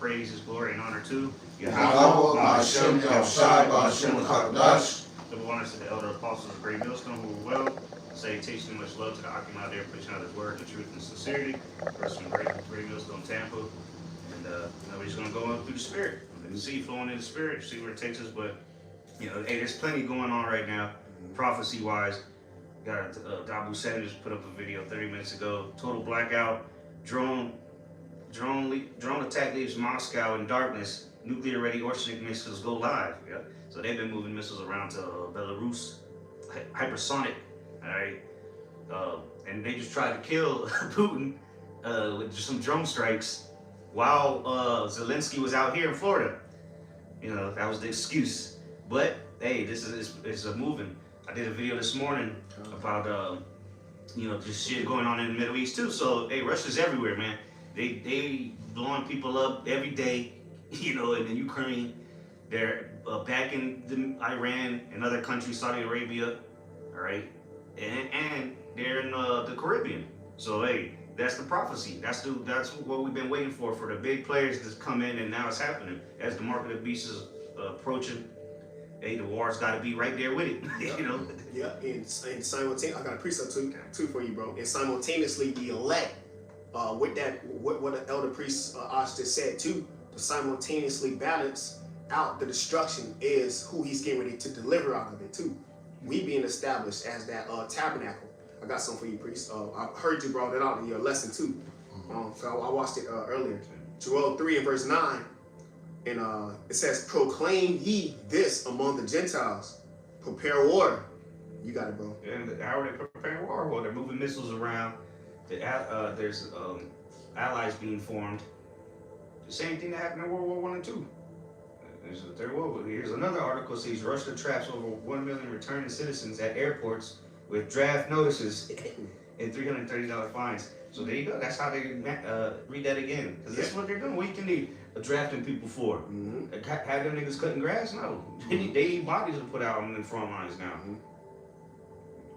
praise, His glory, and honor to Yahweh, ahchyam, ahchyam, double honors to the elder apostles of Great Millstone who were well. Salutation and much love to the ahchyam out there preaching out His word, the truth, and sincerity. First from Great Millstone, Tampa. And we're just going to go up through the Spirit. And see flowing in the Spirit, see where it takes us. But, hey, there's plenty going on right now, prophecy-wise. Got Dabu Sanders put up a video 30 minutes ago. Total blackout. Drone attack leaves Moscow in darkness. Nuclear-ready oceanic missiles go live. Yeah. So they've been moving missiles around to Belarus, hypersonic. All right. And they just tried to kill Putin with just some drone strikes while Zelensky was out here in Florida. That was the excuse. But hey, this is a moving. I did a video this morning about just shit going on in the Middle East too. So hey, Russia's everywhere, man. They blowing people up every day. In the Ukraine, they're backing Iran and other countries, Saudi Arabia, all right, and they're in the Caribbean. So hey, that's the prophecy. That's what we've been waiting for the big players to come in, and now it's happening. As the mark of the beast is approaching, hey, the war's got to be right there with it. Yeah, and simultaneously, I got a precept too for you, bro. And simultaneously, the elect, with that, what the elder priest Ash just said too, to simultaneously balance out the destruction is who he's getting ready to deliver out of it too. We being established as that tabernacle. I got something for you, priest. I heard you brought it out in your lesson too. So I watched it earlier. Joel 3 and verse 9. And it says, proclaim ye this among the Gentiles. Prepare war. You got it, bro. And how are they preparing war? Well, they're moving missiles around. There's allies being formed. The same thing that happened in World War I and II. Here's another article says Russia traps over 1 million returning citizens at airports with draft notices and $330 fines. So there you go. That's how they read that again. Because that's what they're doing. What can they drafting people for? Have them niggas cutting grass? No. They need bodies to put out on the front lines now.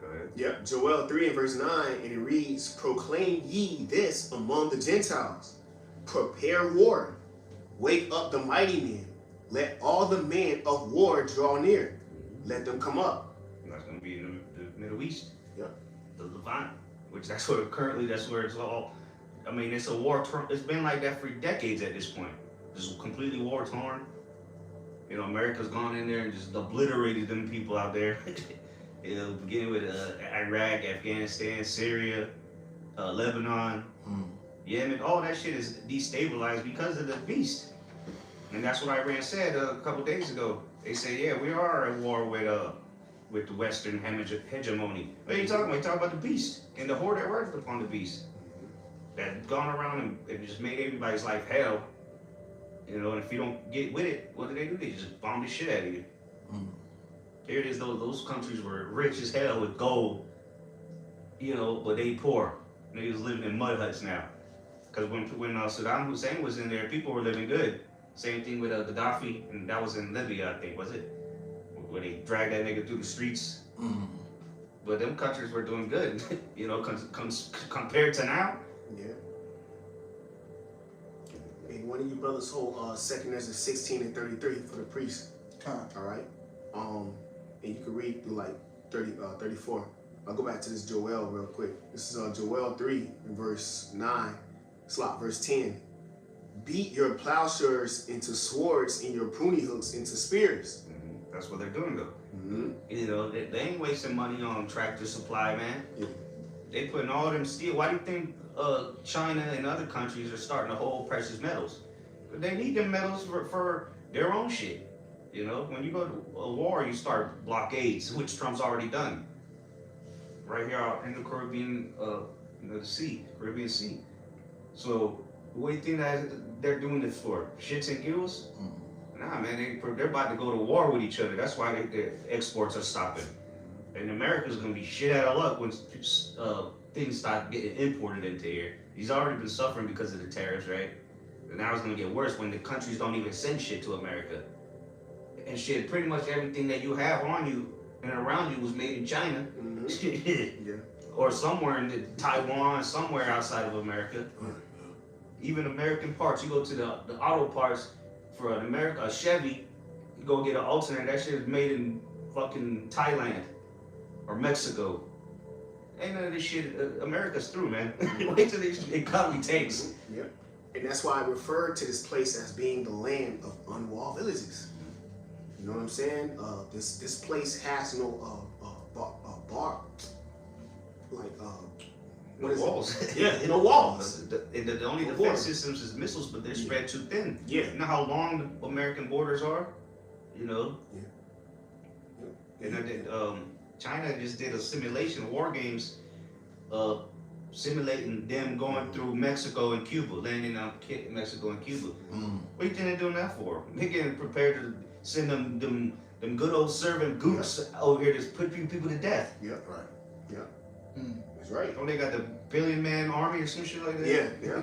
Go ahead. Yep. Joel 3 and verse 9, and it reads, proclaim ye this among the Gentiles. Prepare war. Wake up the mighty men. Let all the men of war draw near. Let them come up. And that's going to be in the Middle East. Yep. The Levant, which that's where it's all. I mean, it's a war. It's been like that for decades at this point. Just completely war torn. America's gone in there and just obliterated them people out there. Beginning with Iraq, Afghanistan, Syria, Lebanon. Yemen, all that shit is destabilized because of the beast. And that's what Iran said a couple days ago. They say, yeah, we are at war with the Western hegemony. What are you talking about? You're talking about the beast and the horde that worked upon the beast. That gone around and just made everybody's life hell. And if you don't get with it, what do? They just bomb the shit out of you. Here it is, those countries were rich as hell with gold, but they poor. They was living in mud huts now. Because when Saddam Hussein was in there, people were living good. Same thing with Gaddafi, and that was in Libya, I think, was it? Where they dragged that nigga through the streets. But them countries were doing good, compared to now. Yeah. Hey, one of you brothers hold 2 Ezra 16 and 33 for the priest. All right. And you can read through like 34. I'll go back to this Joel real quick. This is Joel 3 in verse 9. Verse 10. Beat your plowshares into swords and your pruning hooks into spears. That's what they're doing though. They ain't wasting money on tractor supply, man. They putting all them steel. Why do you think China and other countries are starting to hold precious metals? Because they need them metals for their own shit. When you go to a war, you start blockades, which Trump's already done. Right here out in the Caribbean, Caribbean Sea. So what do you think that they're doing this for? Shits and giggles? Nah, man, they're about to go to war with each other. That's why their exports are stopping. And America's gonna be shit out of luck when things start getting imported into here. He's already been suffering because of the tariffs, right? And now it's gonna get worse when the countries don't even send shit to America. And shit, pretty much everything that you have on you and around you was made in China. Yeah. Or somewhere in Taiwan, somewhere outside of America. Even American parts, you go to the auto parts for an a Chevy, you go get an alternator. That shit is made in fucking Thailand or Mexico. Ain't none of this shit. America's through, man. Wait till this economy tanks. Yeah. And that's why I refer to this place as being the land of unwalled villages. You know what I'm saying? This place has no bar, like what is walls. it? Yeah, no walls. The only defense systems is missiles, but they're spread too thin. Yeah. You know how long the American borders are? You know. Yeah. And China just did a simulation of war games, simulating them going through Mexico and Cuba, landing on Mexico and Cuba. What do you think they're doing that for? They're getting prepared to send them good old servant gooks over here to put people to death. Yeah, right. Yeah. That's right. Oh, they got the billion-man army or some shit like that? Yeah, yeah.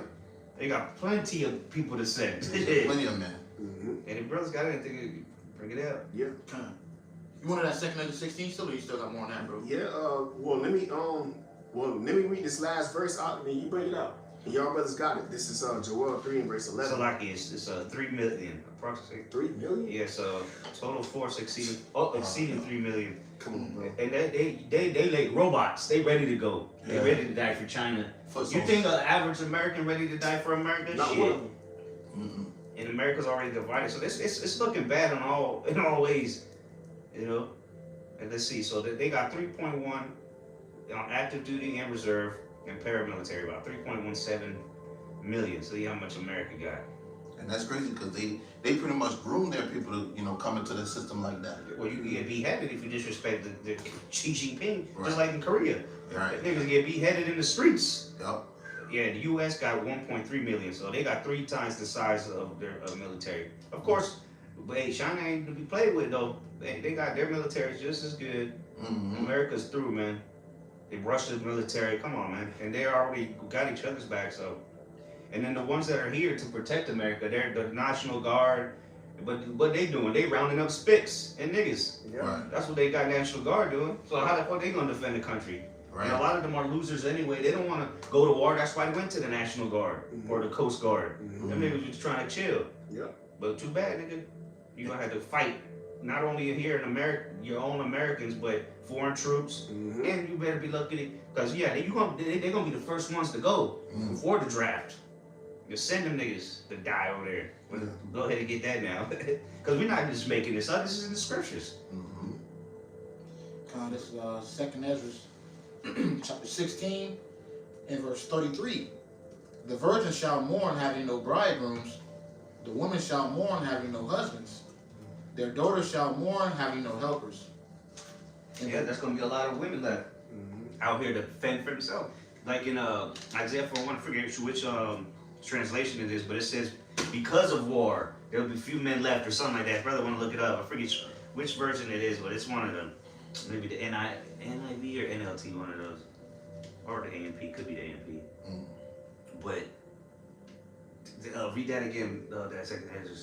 They got plenty of people to send. Plenty of men. Mm-hmm. And if brothers got anything, bring it out. Yeah. You wanted that second Ezra 16 still, or you still got more on that, bro? Yeah. Well, let me read this last verse out, and then you bring it out. And y'all brothers got it. This is Joel 3 and verse 11. So like it's 3 million approximately. 3 million. Yes, total force exceeding 3 million. Come on, bro. And they like robots. They ready to go. They ready to die for China. You think an average American ready to die for America? Not Shit. one of them. And America's already divided, so it's looking bad in all ways, you know. And let's see. So they got 3.1 on active duty and reserve and paramilitary, about 3.17 million. So yeah, how much America got? And that's crazy because they pretty much groom their people to come into the system like that. Well, you get beheaded if you disrespect the Xi Jinping, Right. just like in Korea. Right. Niggas get beheaded in the streets. Yep. Yeah, the U.S. got 1.3 million, so they got 3 times the size of their military. Of course, but hey, China ain't to be played with though. They got their military just as good. America's through, man. They rushed the military. Come on, man. And they already got each other's back, so. And then the ones that are here to protect America, they're the National Guard. But what they doing? They rounding up spics and niggas. Yeah. Right. That's what they got National Guard doing. So how the fuck they gonna defend the country? Right. And a lot of them are losers anyway. They don't want to go to war. That's why they went to the National Guard or the Coast Guard. Them niggas was trying to chill. Yeah. But too bad, nigga. You gonna have to fight not only here in America, your own Americans, but foreign troops. And you better be lucky because they're gonna be the first ones to go before the draft. You send them niggas to die over there. Go ahead and get that now, because we're not just making this up. This is in the scriptures. This is second Ezra chapter 16 and verse 33. The virgin shall mourn having no bridegrooms. The woman shall mourn having no husbands. Their daughters shall mourn having no helpers. And Yeah, there's gonna be a lot of women left out here to fend for themselves. Like in Isaiah 41, I forget which translation it is, but it says, because of war, there'll be few men left or something like that. Brother, want to look it up. I forget which version it is, but it's one of them. Maybe the NIV or NLT, one of those. Or the AMP, could be the AMP. But read that again, that second Ezra.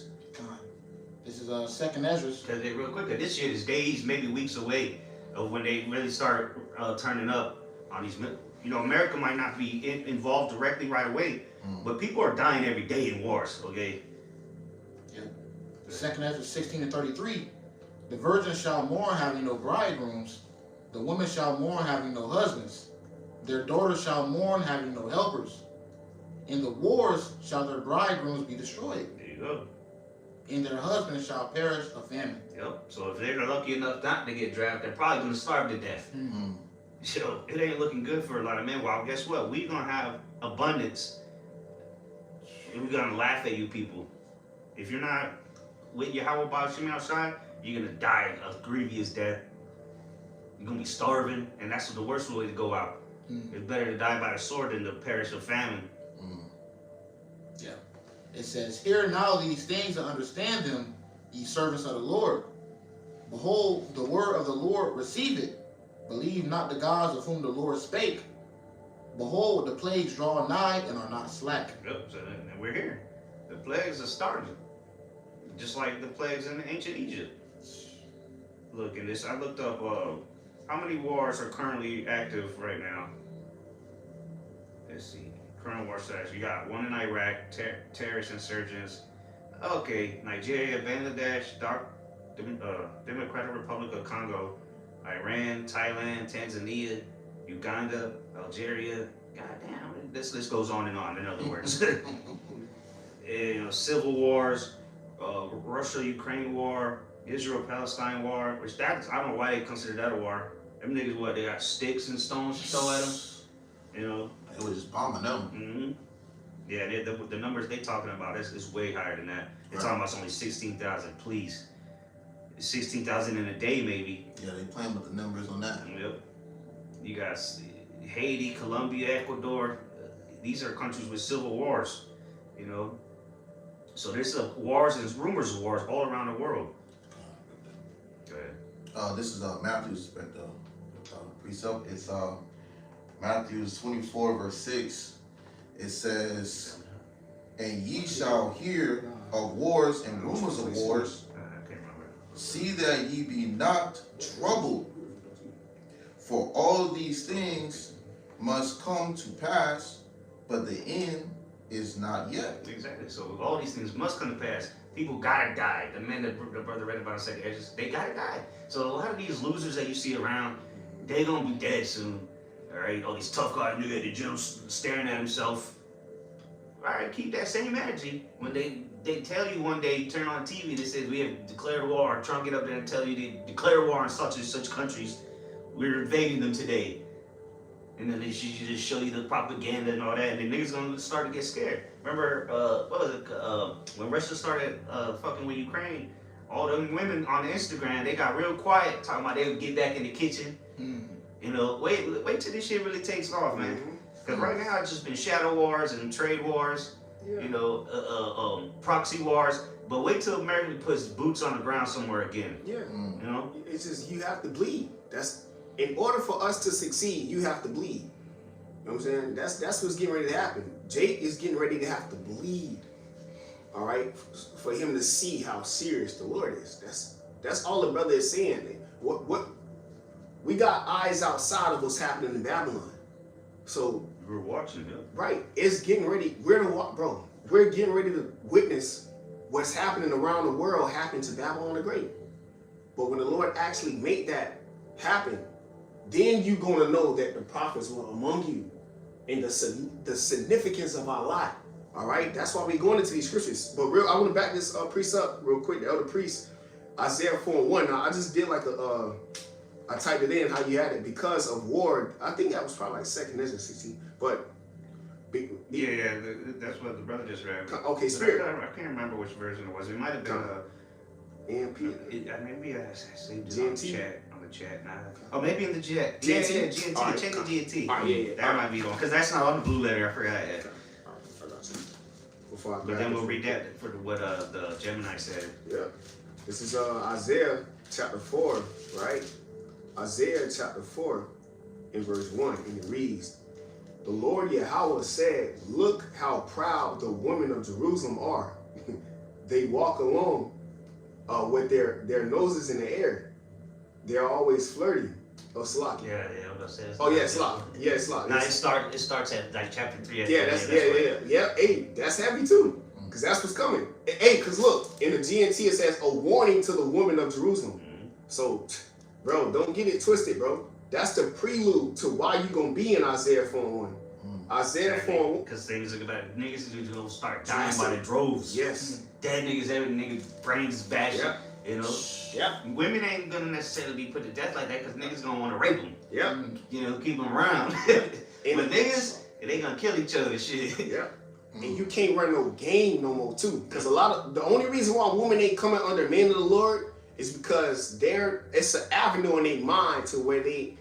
this is second Ezra. Because real quick, this shit is days, maybe weeks away of when they really start turning up on these. You know, America might not be involved directly right away, but people are dying every day in wars. Okay. Yeah. Second Ezra 16 and 33. The virgin shall mourn having no bridegrooms. The woman shall mourn having no husbands. Their daughters shall mourn having no helpers. In the wars shall their bridegrooms be destroyed. There you go. And their husbands shall perish of famine. Yep. So if they're lucky enough not to get drafted, they're probably gonna starve to death. So it ain't looking good for a lot of men. Well, guess what? We gonna have abundance, and we're gonna laugh at you people. If you're not with Yahweh Bashim outside, you're gonna die a grievous death. You're gonna be starving, and that's the worst way to go out. It's better to die by the sword than to perish of famine. Yeah. It says, hear now these things and understand them, ye servants of the Lord. Behold, the word of the Lord, receive it. Believe not the gods of whom the Lord spake. Behold, the plagues draw nigh and are not slack. Yep, so and we're here. The plagues are starting. Just like the plagues in ancient Egypt. Look, in this, I looked up how many wars are currently active right now. Let's see. Current war status. You got one in Iraq, terrorist insurgents. Okay, Nigeria, Bangladesh, Democratic Republic of Congo, Iran, Thailand, Tanzania, Uganda, Algeria. Goddamn, this list goes on. In other words, civil wars, Russia-Ukraine war, Israel-Palestine war. Which I don't know why they consider that a war. Them niggas, what, they got sticks and stones to throw at them? You know? It was just bombing them. Mm-hmm. Yeah, the numbers they talking about is way higher than that. They're talking about only 16,000, please. 16,000 in a day, maybe. Yeah, they playing with the numbers on that. Yep. You got Haiti, Colombia, Ecuador. These are countries with civil wars, you know? So there's wars and rumors of wars all around the world. Go ahead. This is Matthew's precept. It's Matthew 24, verse 6. It says, "And ye shall hear of wars and rumors of wars. I can't remember. See that ye be not troubled. For all these things must come to pass, but the end is not yet." Exactly. So all these things must come to pass. People gotta die. The men that the brother read about a second, they gotta die. So a lot of these losers that you see around, they gonna be dead soon. All right, all these tough guys nigga at the gym staring at himself. All right, keep that same energy. When they tell you one day, turn on TV, they say we have declared war. Trump get up there and tell you they declare war on such and such countries. We're invading them today. And then they just show you the propaganda and all that, and the niggas gonna start to get scared. Remember, what was it? When Russia started fucking with Ukraine, all them women on Instagram, they got real quiet, talking about they would get back in the kitchen. You know, wait till this shit really takes off, man. Because right now it's just been shadow wars and trade wars, you know, proxy wars. But wait till America puts boots on the ground somewhere again. Yeah. You know? It's just, you have to bleed. In order for us to succeed, you have to bleed. You know what I'm saying? That's what's getting ready to happen. Jake is getting ready to have to bleed. All right? For him to see how serious the Lord is. That's all the brother is saying. What we got eyes outside of what's happening in Babylon. So We're watching it. right, it's getting ready. We're getting ready to witness what's happening around the world happen to Babylon the Great. But when the Lord actually made that happen, then you're going to know that the prophets were among you and the significance of our lot. All right, that's why we're going into these scriptures. But I want to back this priest up real quick. The elder priest, Isaiah 4:1. Now I just did like I typed it in how you had it because of war. I think that was probably like 2nd Ezra 16. But Yeah, that's what the brother just read. Okay, Spirit. I can't remember which version it was. It might have been AMP. maybe I saved it GNT? on the chat. Oh, maybe in the chat. GNT? Yeah, GNT. All right. Check the GNT. All right, yeah. That might be the one because that's not on the blue letter. I forgot that. All right, I got you. Before I But grab then this we'll one. read that for what the Gemini said. Yeah. This is Isaiah chapter 4, right? Isaiah chapter 4 in verse 1, and it reads, "The Lord Yahweh said, look how proud the women of Jerusalem are. They walk along with their noses in the air. They're always flirting." Oh, Slack. Yeah, I was gonna say. Oh, yeah, Slack. Yeah, Slack. No, it starts at like chapter 3. Yeah, yeah. Hey, that's heavy too, because that's what's coming. Hey, because look, in the GNT it says a warning to the women of Jerusalem. So, bro, don't get it twisted, bro. That's the prelude to why you gonna be in Isaiah 4:1. Isaiah 4:1. Because things are about niggas are gonna start dying by the droves. Yes. Dead niggas, every nigga brains is bashing. Yeah. You know. Yeah. Women ain't gonna necessarily be put to death like that because niggas gonna want to rape them. Yeah. You know, keep them around. But niggas, they gonna kill each other and shit. Yeah. And you can't run no game no more too, because the only reason why women ain't coming under men of the Lord is because it's an avenue in their mind to where they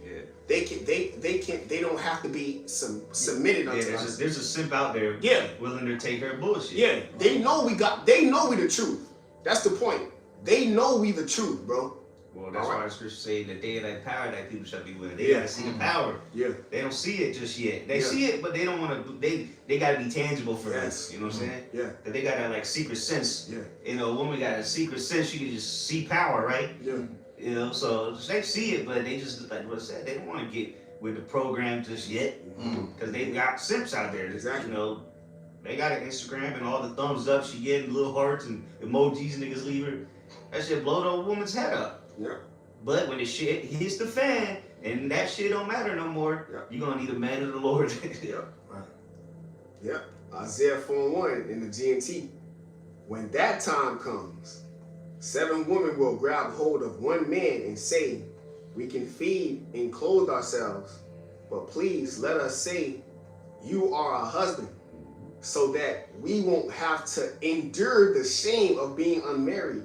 don't have to be submitted unto us. There's a simp out there, willing to take her bullshit. Yeah, they know we the truth. That's the point. They know we the truth, bro. Well, that's why the scripture say the day of that power that people shall be willing. They Yeah. gotta see the power. Yeah. They don't see it just yet. They see it, but they don't want to. They gotta be tangible for us. You know what I'm saying? Yeah. That they got that like secret sense. Yeah. You know, a woman got a secret sense. She can just see power, right? Yeah. You know, so they see it, but they just like what I said. They don't want to get with the program just yet, because they got simps out there. Exactly. You know, they got an Instagram and all the thumbs up she getting, little hearts and emojis niggas leave her. That shit blow the woman's head up. Yeah. But when the shit hits the fan and that shit don't matter no more, you're gonna need a man of the Lord. Yep. Right. Yep. Isaiah 4:1 in the GNT. When that time comes, 7 women will grab hold of one man and say, we can feed and clothe ourselves, but please let us say you are a husband, so that we won't have to endure the shame of being unmarried.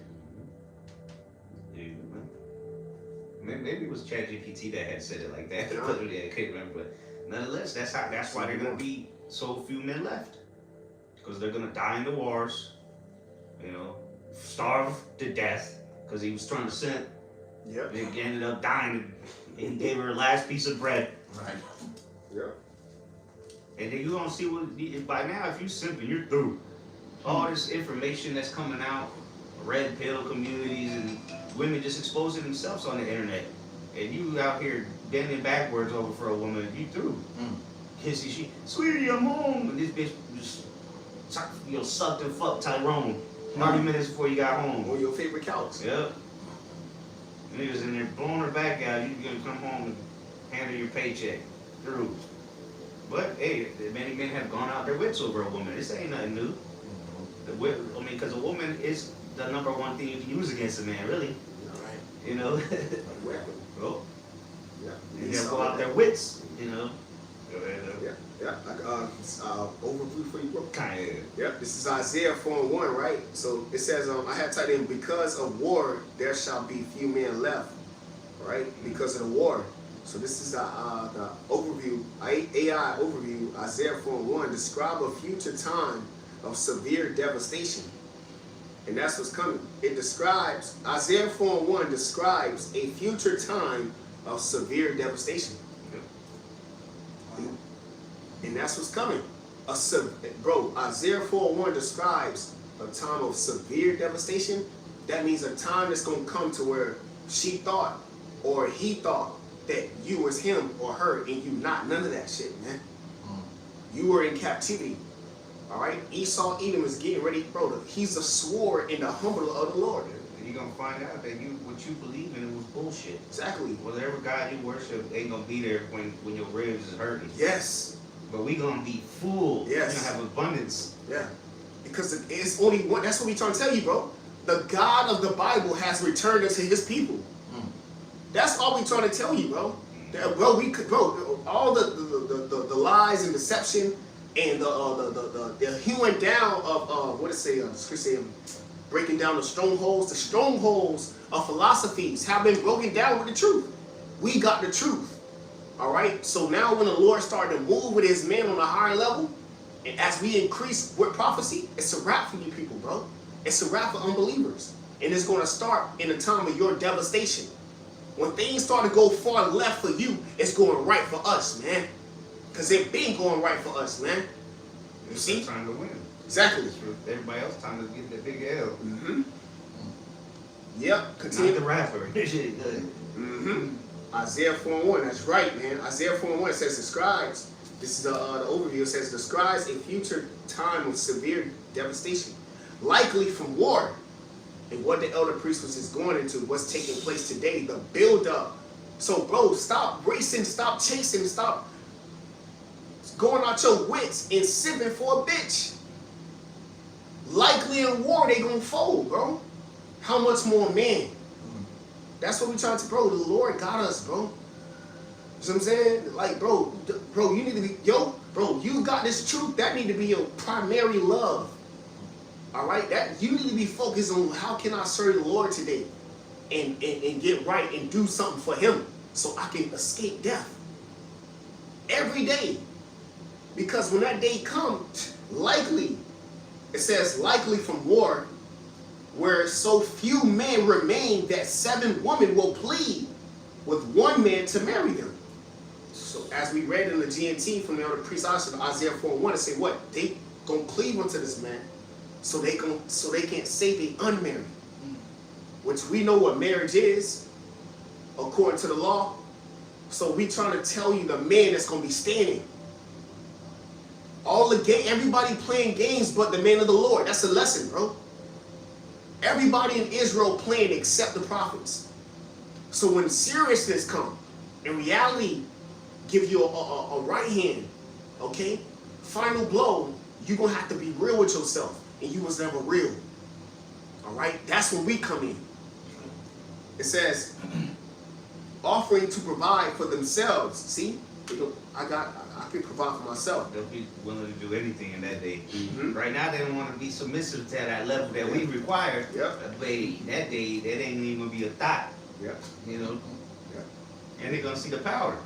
Maybe it was ChatGPT that had said it like that. Yeah. I can't remember, but nonetheless, that's why they're gonna be so few men left, because they're gonna die in the wars, you know, starve to death, because he was trying to sin. Yep. He ended up dying, and he gave her her last piece of bread. Right. Yep. And then you're gonna see by now, if you simping, you're through. All this information that's coming out, red pill communities and women just exposing themselves on the internet. And you out here bending backwards over for a woman, you through. Kissy, she, sweetie, I'm home. And this bitch just, sucked and fucked Tyrone 30 minutes before you got home. On your favorite couch. Yep. Niggas in there blowing her back out, you gonna come home and hand her your paycheck. Through. But hey, many men have gone out their wits over a woman. This ain't nothing new. Because a woman is the #1 thing you can use against a man, really. Right. You know? Weapon. Well, Yeah. you gotta go out their wits, you know? Yeah. Yeah. Overview for you, bro. Kinda. Yep, this is Isaiah 4:1, right? So it says, I had typed in, because of war, there shall be few men left, right? Because of the war. So this is the overview, AI overview, Isaiah 4:1, describe a future time of severe devastation. And that's what's coming. It describes, Isaiah 4:1 describes a future time of severe devastation. And that's what's coming. Isaiah 4:1 describes a time of severe devastation. That means a time that's going to come to where she thought or he thought that you was him or her and you not. None of that shit, man. You were in captivity. All right? Esau Edom is getting ready, bro. He's a sword in the humble of the Lord. You're gonna find out that what you believe in was bullshit. Exactly. Whatever God you worship ain't gonna be there when your ribs is hurting. Yes. But we gonna be full. Yes. We're gonna have abundance. Yeah. Because it's only one. That's what we trying to tell you, bro. The God of the Bible has returned unto his people. That's all we trying to tell you, bro. All the lies and deception and the hewing down of breaking down the strongholds of philosophies have been broken down with the truth. We got the truth. All right. So now when the Lord started to move with his men on a higher level, and as we increase with prophecy, it's a wrap for you people, bro. It's a wrap for unbelievers. And it's going to start in the time of your devastation. When things start to go far left for you, it's going right for us, man. Because it been going right for us, man. You see? It's time to win. Exactly. It's for everybody else time to get that big L. Mm-hmm. Yep. Continue. Not the rapper. Mm-hmm. Isaiah 4:1. That's right, man. Isaiah 4:1 says describes. This is the overview. It says describes a future time of severe devastation, likely from war. And what the elder priest was just going into, what's taking place today, the build up. So, bro, stop racing, stop chasing, stop going out your wits and sipping for a bitch. Likely in war, they gonna fold, bro. How much more man? That's what we trying to, bro. The Lord got us, bro. You know what I'm saying? Like, bro, you need to be, bro, you got this truth. That need to be your primary love. All right? That you need to be focused on how can I serve the Lord today and get right and do something for him so I can escape death. Every day. Because when that day comes, likely, it says likely from war, where so few men remain that 7 women will plead with one man to marry them. So as we read in the GNT from the elder priest Isaiah 4:1, it say what? They gonna cleave unto this man so they can't say they unmarried. Which we know what marriage is, according to the law. So we trying to tell you the man that's gonna be standing. All the everybody playing games but the man of the Lord. That's a lesson, bro. Everybody in Israel playing except the prophets. So when seriousness come, and reality give you a right hand, okay? Final blow, you're gonna have to be real with yourself. And you was never real. Alright? That's when we come in. It says, offering to provide for themselves. See? I can provide for myself. They'll be willing to do anything in that day. Mm-hmm. Right now, they don't want to be submissive to that level that we require. Yep. But that day, that ain't even gonna be a thought. Yep. You know. Yep. And they're gonna see the power.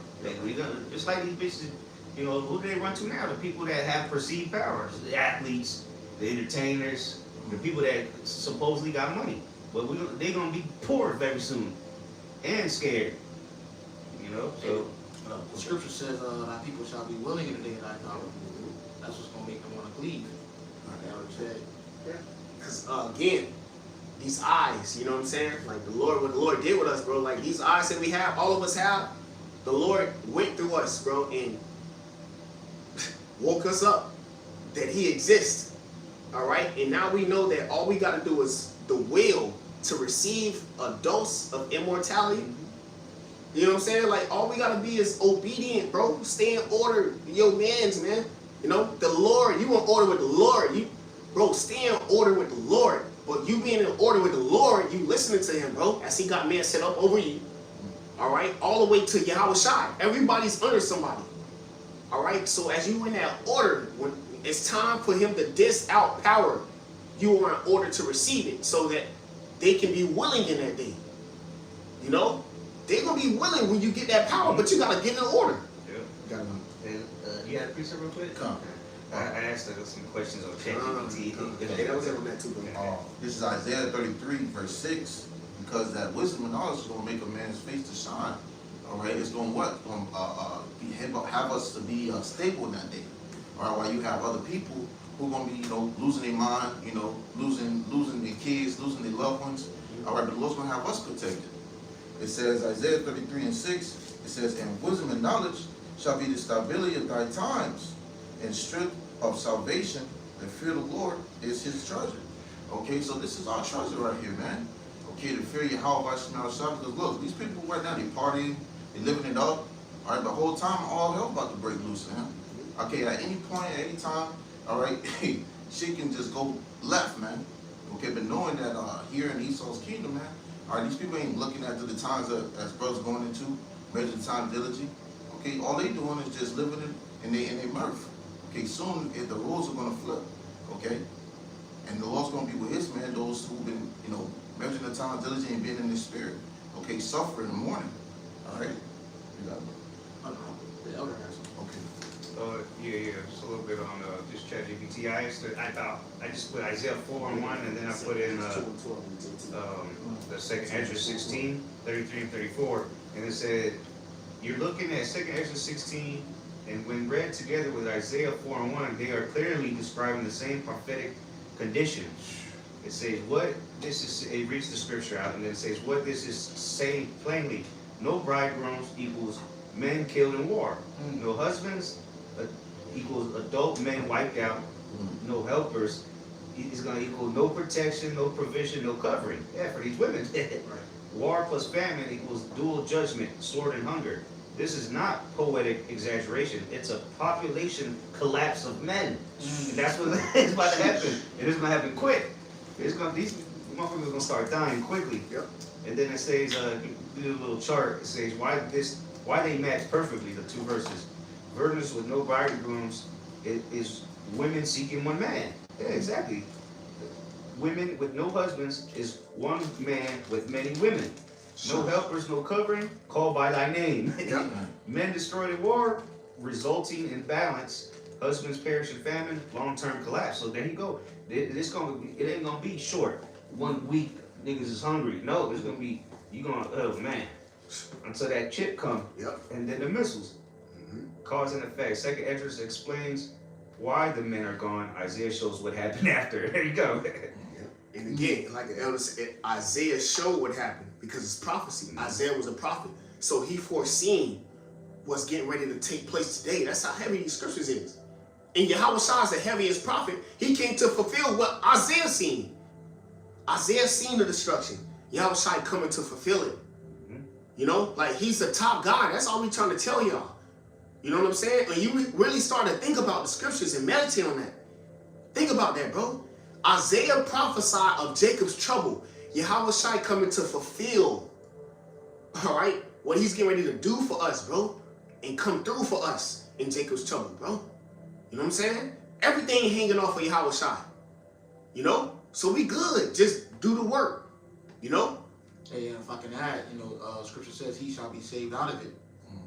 We gonna just like these bitches. You know, who do they run to now? The people that have perceived powers, the athletes, the entertainers, the people that supposedly got money. But they're gonna be poor very soon, and scared. You know, so. The scripture says thy people shall be willing in the day of thy power. That's what's going to make them want to cleave. Like Elder said. Yeah. Because, again, these eyes, you know what I'm saying? Like the Lord, what the Lord did with us, bro. Like these eyes that we have, all of us have, the Lord went through us, bro, and woke us up that he exists. All right? And now we know that all we got to do is the will to receive a dose of immortality. You know what I'm saying? Like, all we gotta be is obedient, bro. Stay in order. Yo, mans, man. You know, the Lord, you want order with the Lord. Bro, stay in order with the Lord. But you being in order with the Lord, you listening to him, bro, as he got man set up over you. All right? All the way to Yahweh Shai. Everybody's under somebody. All right? So as you in that order, when it's time for him to dish out power, you are in order to receive it so that they can be willing in that day. You know? They're going to be willing when you get that power, but you got to get in order. Yeah. And, you had a piece of real quick? Come. I asked her some questions on ChatGPT. Okay, that was it on that too, bro. This is Isaiah 33, verse 6. Because that wisdom and knowledge is going to make a man's face to shine. All right, it's going to what? Have us to be stable in that day. All right, while you have other people who are going to be, losing their mind, losing their kids, losing their loved ones. All right, but the Lord's going to have us protected. It says, Isaiah 33 and 6, it says, and wisdom and knowledge shall be the stability of thy times, and strength of salvation. The fear of the Lord is his treasure. Okay, so this is our treasure right here, man. Okay, the fear of Yahweh Shemel Shah, because look, these people right now, they partying, they living it up. All right, the whole time, all hell about to break loose, man. Okay, at any point, at any time, all right, shit can just go left, man. Okay, but knowing that here in Esau's kingdom, man, all right, these people ain't looking at the times that as brothers going into, measure the time diligently. Okay, all they doing is just living in their mirth. Okay, soon the roles are gonna flip. Okay, and the Lord's gonna be with his man, those who've been, measuring the time diligently and being in the spirit. Okay, suffer in the morning. All right, you got it. The elder has some. Okay. Yeah, just a little bit on this ChatGPT. I just put Isaiah 4:1, and then I put in the second Ezra 16, 33 and 34, and it said, you're looking at second Ezra 16, and when read together with Isaiah 4:1, they are clearly describing the same prophetic condition. It says it reads the scripture out, and then it says what this is saying plainly: no bridegrooms equals men killed in war, no husbands equals adult men wiped out, no helpers is going to equal no protection, no provision, no covering. Yeah, for these women. War plus famine equals dual judgment, sword and hunger. This is not poetic exaggeration. It's a population collapse of men. And that's what is about to happen. And it's going to happen quick. These motherfuckers are going to start dying quickly. Yep. And then it says, do a little chart. It says why they match perfectly, the two verses. Virgins with no bridegrooms is women seeking one man. Yeah, exactly. Women with no husbands is one man with many women. No helpers, no covering, called by thy name. Men destroyed in war, resulting in balance. Husbands perish in famine, long-term collapse. So there you go. It ain't gonna be short. 1 week, niggas is hungry. No, it's gonna be, oh man. Until that chip come. And then the missiles. Cause and effect. Second Esdras explains why the men are gone. Isaiah shows what happened after. There you go. And again, like the elder said, Isaiah showed what happened because it's prophecy. Isaiah was a prophet. So he foreseen what's getting ready to take place today. That's how heavy these scriptures is. And Yahweh Shai is the heaviest prophet. He came to fulfill what Isaiah seen. Isaiah seen the destruction. Yahweh Shai coming to fulfill it. You know, like he's the top guy. That's all we trying to tell y'all. You know what I'm saying? When you really start to think about the scriptures and meditate on that. Think about that, bro. Isaiah prophesied of Jacob's trouble. Yahweh Shai coming to fulfill, all right, what he's getting ready to do for us, bro. And come through for us in Jacob's trouble, bro. You know what I'm saying? Everything hanging off of Yahweh Shai. You know? So we good. Just do the work. You know? Hey, and if I can add, scripture says he shall be saved out of it.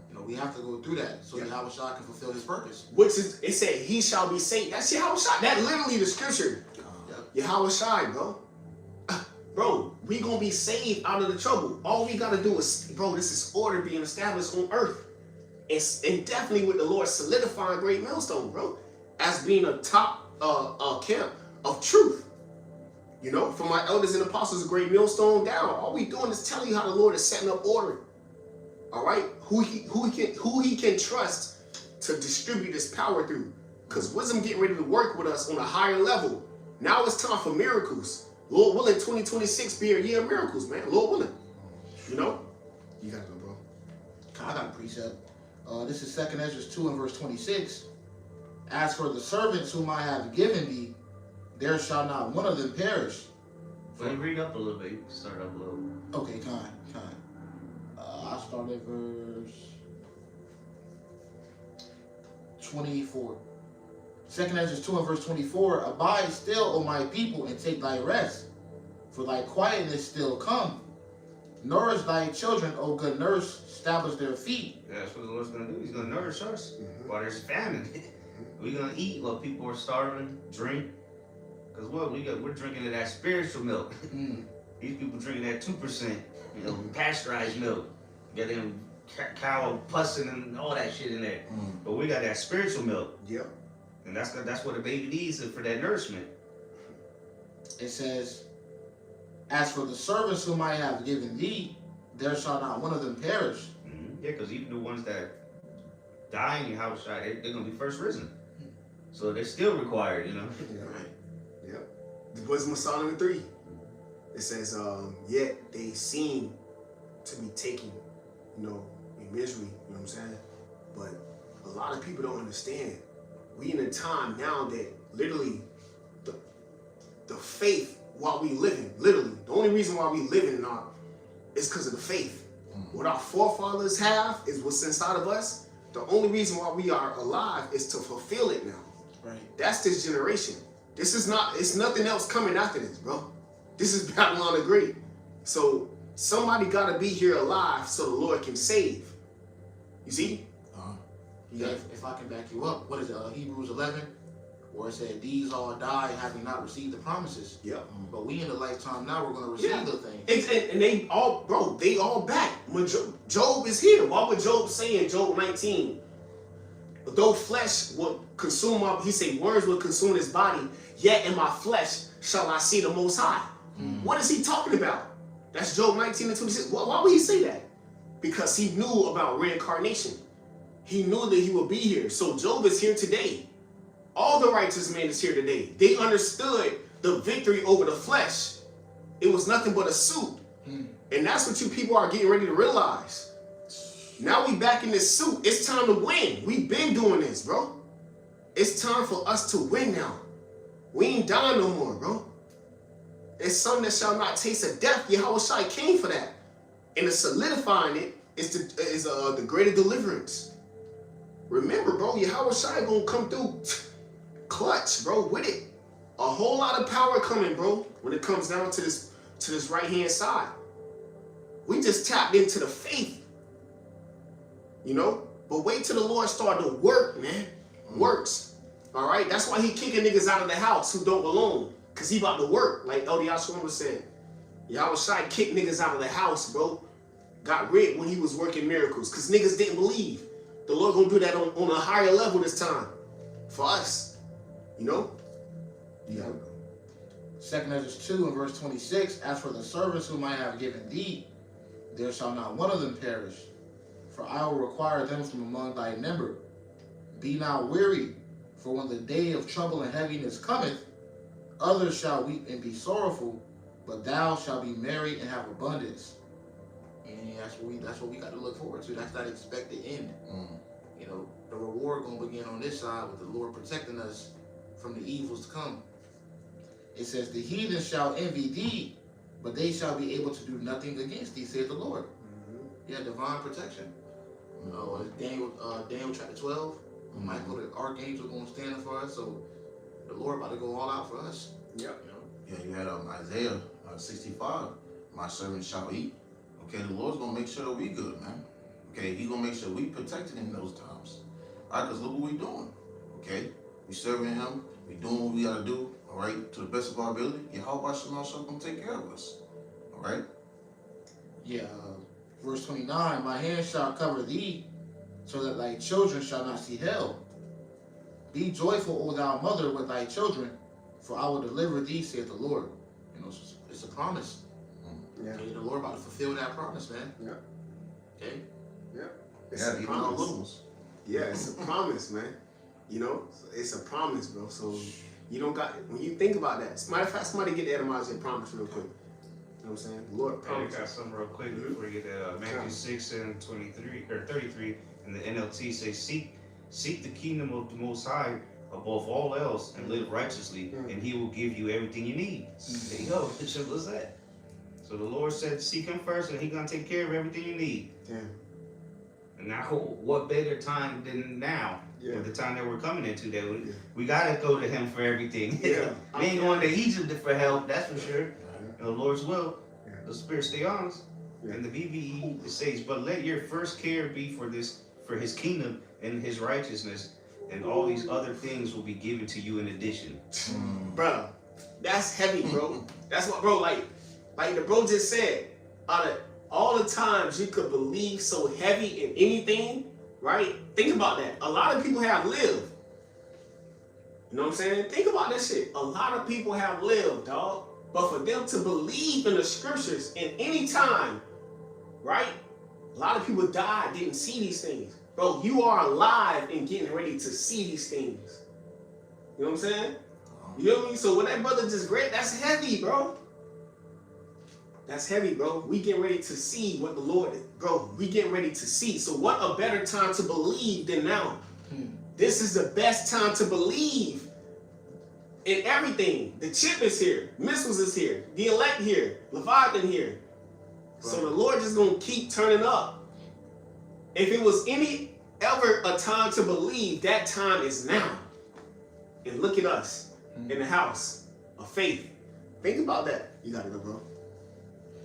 You know, we have to go through that so Yahweh Shai can fulfill his purpose. Which is, it said he shall be saved. That's Yahweh Shai. That literally the scripture. Yahweh Shai, bro. Bro, we gonna be saved out of the trouble. All we gotta do is, bro, this is order being established on earth. And definitely with the Lord solidifying Great Millstone, bro. As being a top camp of truth. You know, from my elders and apostles of Great Millstone down, all we doing is telling you how the Lord is setting up order. All right, who he can trust to distribute his power through. Because wisdom getting ready to work with us on a higher level. Now it's time for miracles. Lord willing, 2026 be a year of miracles, man. Lord willing. You know, you got to go, bro. I got a precept. This is 2 Ezra 2 and verse 26. As for the servants whom I have given thee, there shall not one of them perish. Let me read up a little bit. You can start up a little. Okay, kind. I'll start at verse 24. 2 Ezra 2 and verse 24. Abide still, O my people, and take thy rest, for thy quietness still come. Nourish thy children, O good nurse, establish their feet. Yeah, that's what the Lord's going to do. He's going to nourish us while there's famine. We're going to eat while people are starving, drink. Because what? We're drinking that spiritual milk. These people drinking that 2%, pasteurized milk. Got them cow pussing and all that shit in there. But we got that spiritual milk. Yep. And that's what a baby needs for that nourishment. It says, as for the servants whom I have given thee, there shall not one of them perish. Yeah, because even the ones that die in your house, they're going to be first risen. So they're still required, you know. Yep. The Wisdom of Solomon 3. It says, yet they seem to be taken, in misery, you know what I'm saying? But a lot of people don't understand. We in a time now that literally the faith while we living, literally, the only reason why we living now is because of the faith. What our forefathers have is what's inside of us. The only reason why we are alive is to fulfill it now. Right. That's this generation. It's nothing else coming after this, bro. This is Babylon the Great. So somebody gotta be here alive so the Lord can save. You see? If I can back you up, what is it, Hebrews 11? Where it said, these all die having not received the promises. Yep. But we in the lifetime now, we're going to receive the things. And they all, bro, they all back. When Job is here, what would Job say in Job 19? Though flesh will consume he say words will consume his body, yet in my flesh shall I see the Most High. What is he talking about? That's Job 19 and 26. Why would he say that? Because he knew about reincarnation. He knew that he would be here. So Job is here today. All the righteous men is here today. They understood the victory over the flesh. It was nothing but a suit. And that's what you people are getting ready to realize. Now we back in this suit. It's time to win. We've been doing this, bro. It's time for us to win now. We ain't dying no more, bro. It's something that shall not taste of death. Yahweh Shai came for that. And the solidifying it is the greater deliverance. Remember, bro, Yahweh Shai gonna come through clutch, bro, with it. A whole lot of power coming, bro, when it comes down to this right-hand side. We just tapped into the faith. But wait till the Lord start to work, man. Works. All right? That's why he kicking niggas out of the house who don't belong. Because he about to work, like Elder Yahshua said. Yahweh Shai kicked niggas out of the house, bro. Got rid when he was working miracles. Because niggas didn't believe. The Lord gonna do that on a higher level this time. For us. You gotta go. 2 Ezra 2 and verse 26. As for the servants whom I have given thee, there shall not one of them perish. for I will require them from among thy number. Be not weary, for when the day of trouble and heaviness cometh, others shall weep and be sorrowful, but thou shalt be merry and have abundance. And that's what we got to look forward to. That's that expected end. You know, the reward gonna begin on this side with the Lord protecting us from the evils to come. It says, the heathen shall envy thee, but they shall be able to do nothing against thee, saith the Lord. Yeah, divine protection. Daniel chapter 12. Michael the archangel gonna stand for us, so the Lord about to go all out for us. Yep. You know? Yeah, you had Isaiah 65. My servant shall eat. Okay, the Lord's gonna make sure that we good, man. Okay, He gonna make sure we protected in those times. All right, because look what we doing. Okay, we serving Him. We doing what we gotta do. All right, to the best of our ability. Yahweh shall gonna take care of us. All right. Yeah, verse 29, my hand shall cover thee, so that thy children shall not see hell. Be joyful, O thou mother, with thy children, for I will deliver thee, saith the Lord. You know, it's a promise. Yeah. Okay, the Lord about to fulfill that promise, man. Yeah. Okay? It's Yeah, a even our promise. little ones. Yeah, it's a promise, man. You know, it's a promise, bro. So you don't got, when you think about that, matter of fact, somebody get the etymology of promise real quick. You know what I'm saying? The Lord I promised. got something real quick before you get that. Matthew 6:23 or 33, and the NLT says, "Seek the kingdom of the Most High above all else, and live righteously, and He will give you everything you need." There you go. As simple as that. So the Lord said, "Seek Him first, and He's gonna take care of everything you need." Yeah. And now, what better time than now? Yeah. With the time that we're coming into, that we gotta go to Him for everything. Yeah. We ain't going to Egypt for help, that's for sure. The Lord's will. Yeah. The Spirit stay on us. Yeah. And the BBE it says, "But let your first care be for His kingdom and His righteousness, and all these other things will be given to you in addition." Bro, that's heavy, bro. That's what, bro, like the bro just said, out of all the times you could believe so heavy in anything, right? Think about that. A lot of people have lived. You know what I'm saying? Think about that shit. A lot of people have lived, dog. But for them to believe in the scriptures in any time, right? A lot of people died, didn't see these things. Bro, you are alive and getting ready to see these things. You know what I'm saying? You know what I mean? So when that brother just read, that's heavy, bro. That's heavy, bro. We getting ready to see what the Lord, bro, we getting ready to see. So what a better time to believe than now? This is the best time to believe in everything. The chip is here. Missiles is here. The elect here. Leviathan here. So the Lord just going to keep turning up. If it was any ever a time to believe, that time is now. And look at us in the house of faith. Think about that. You got to go, bro.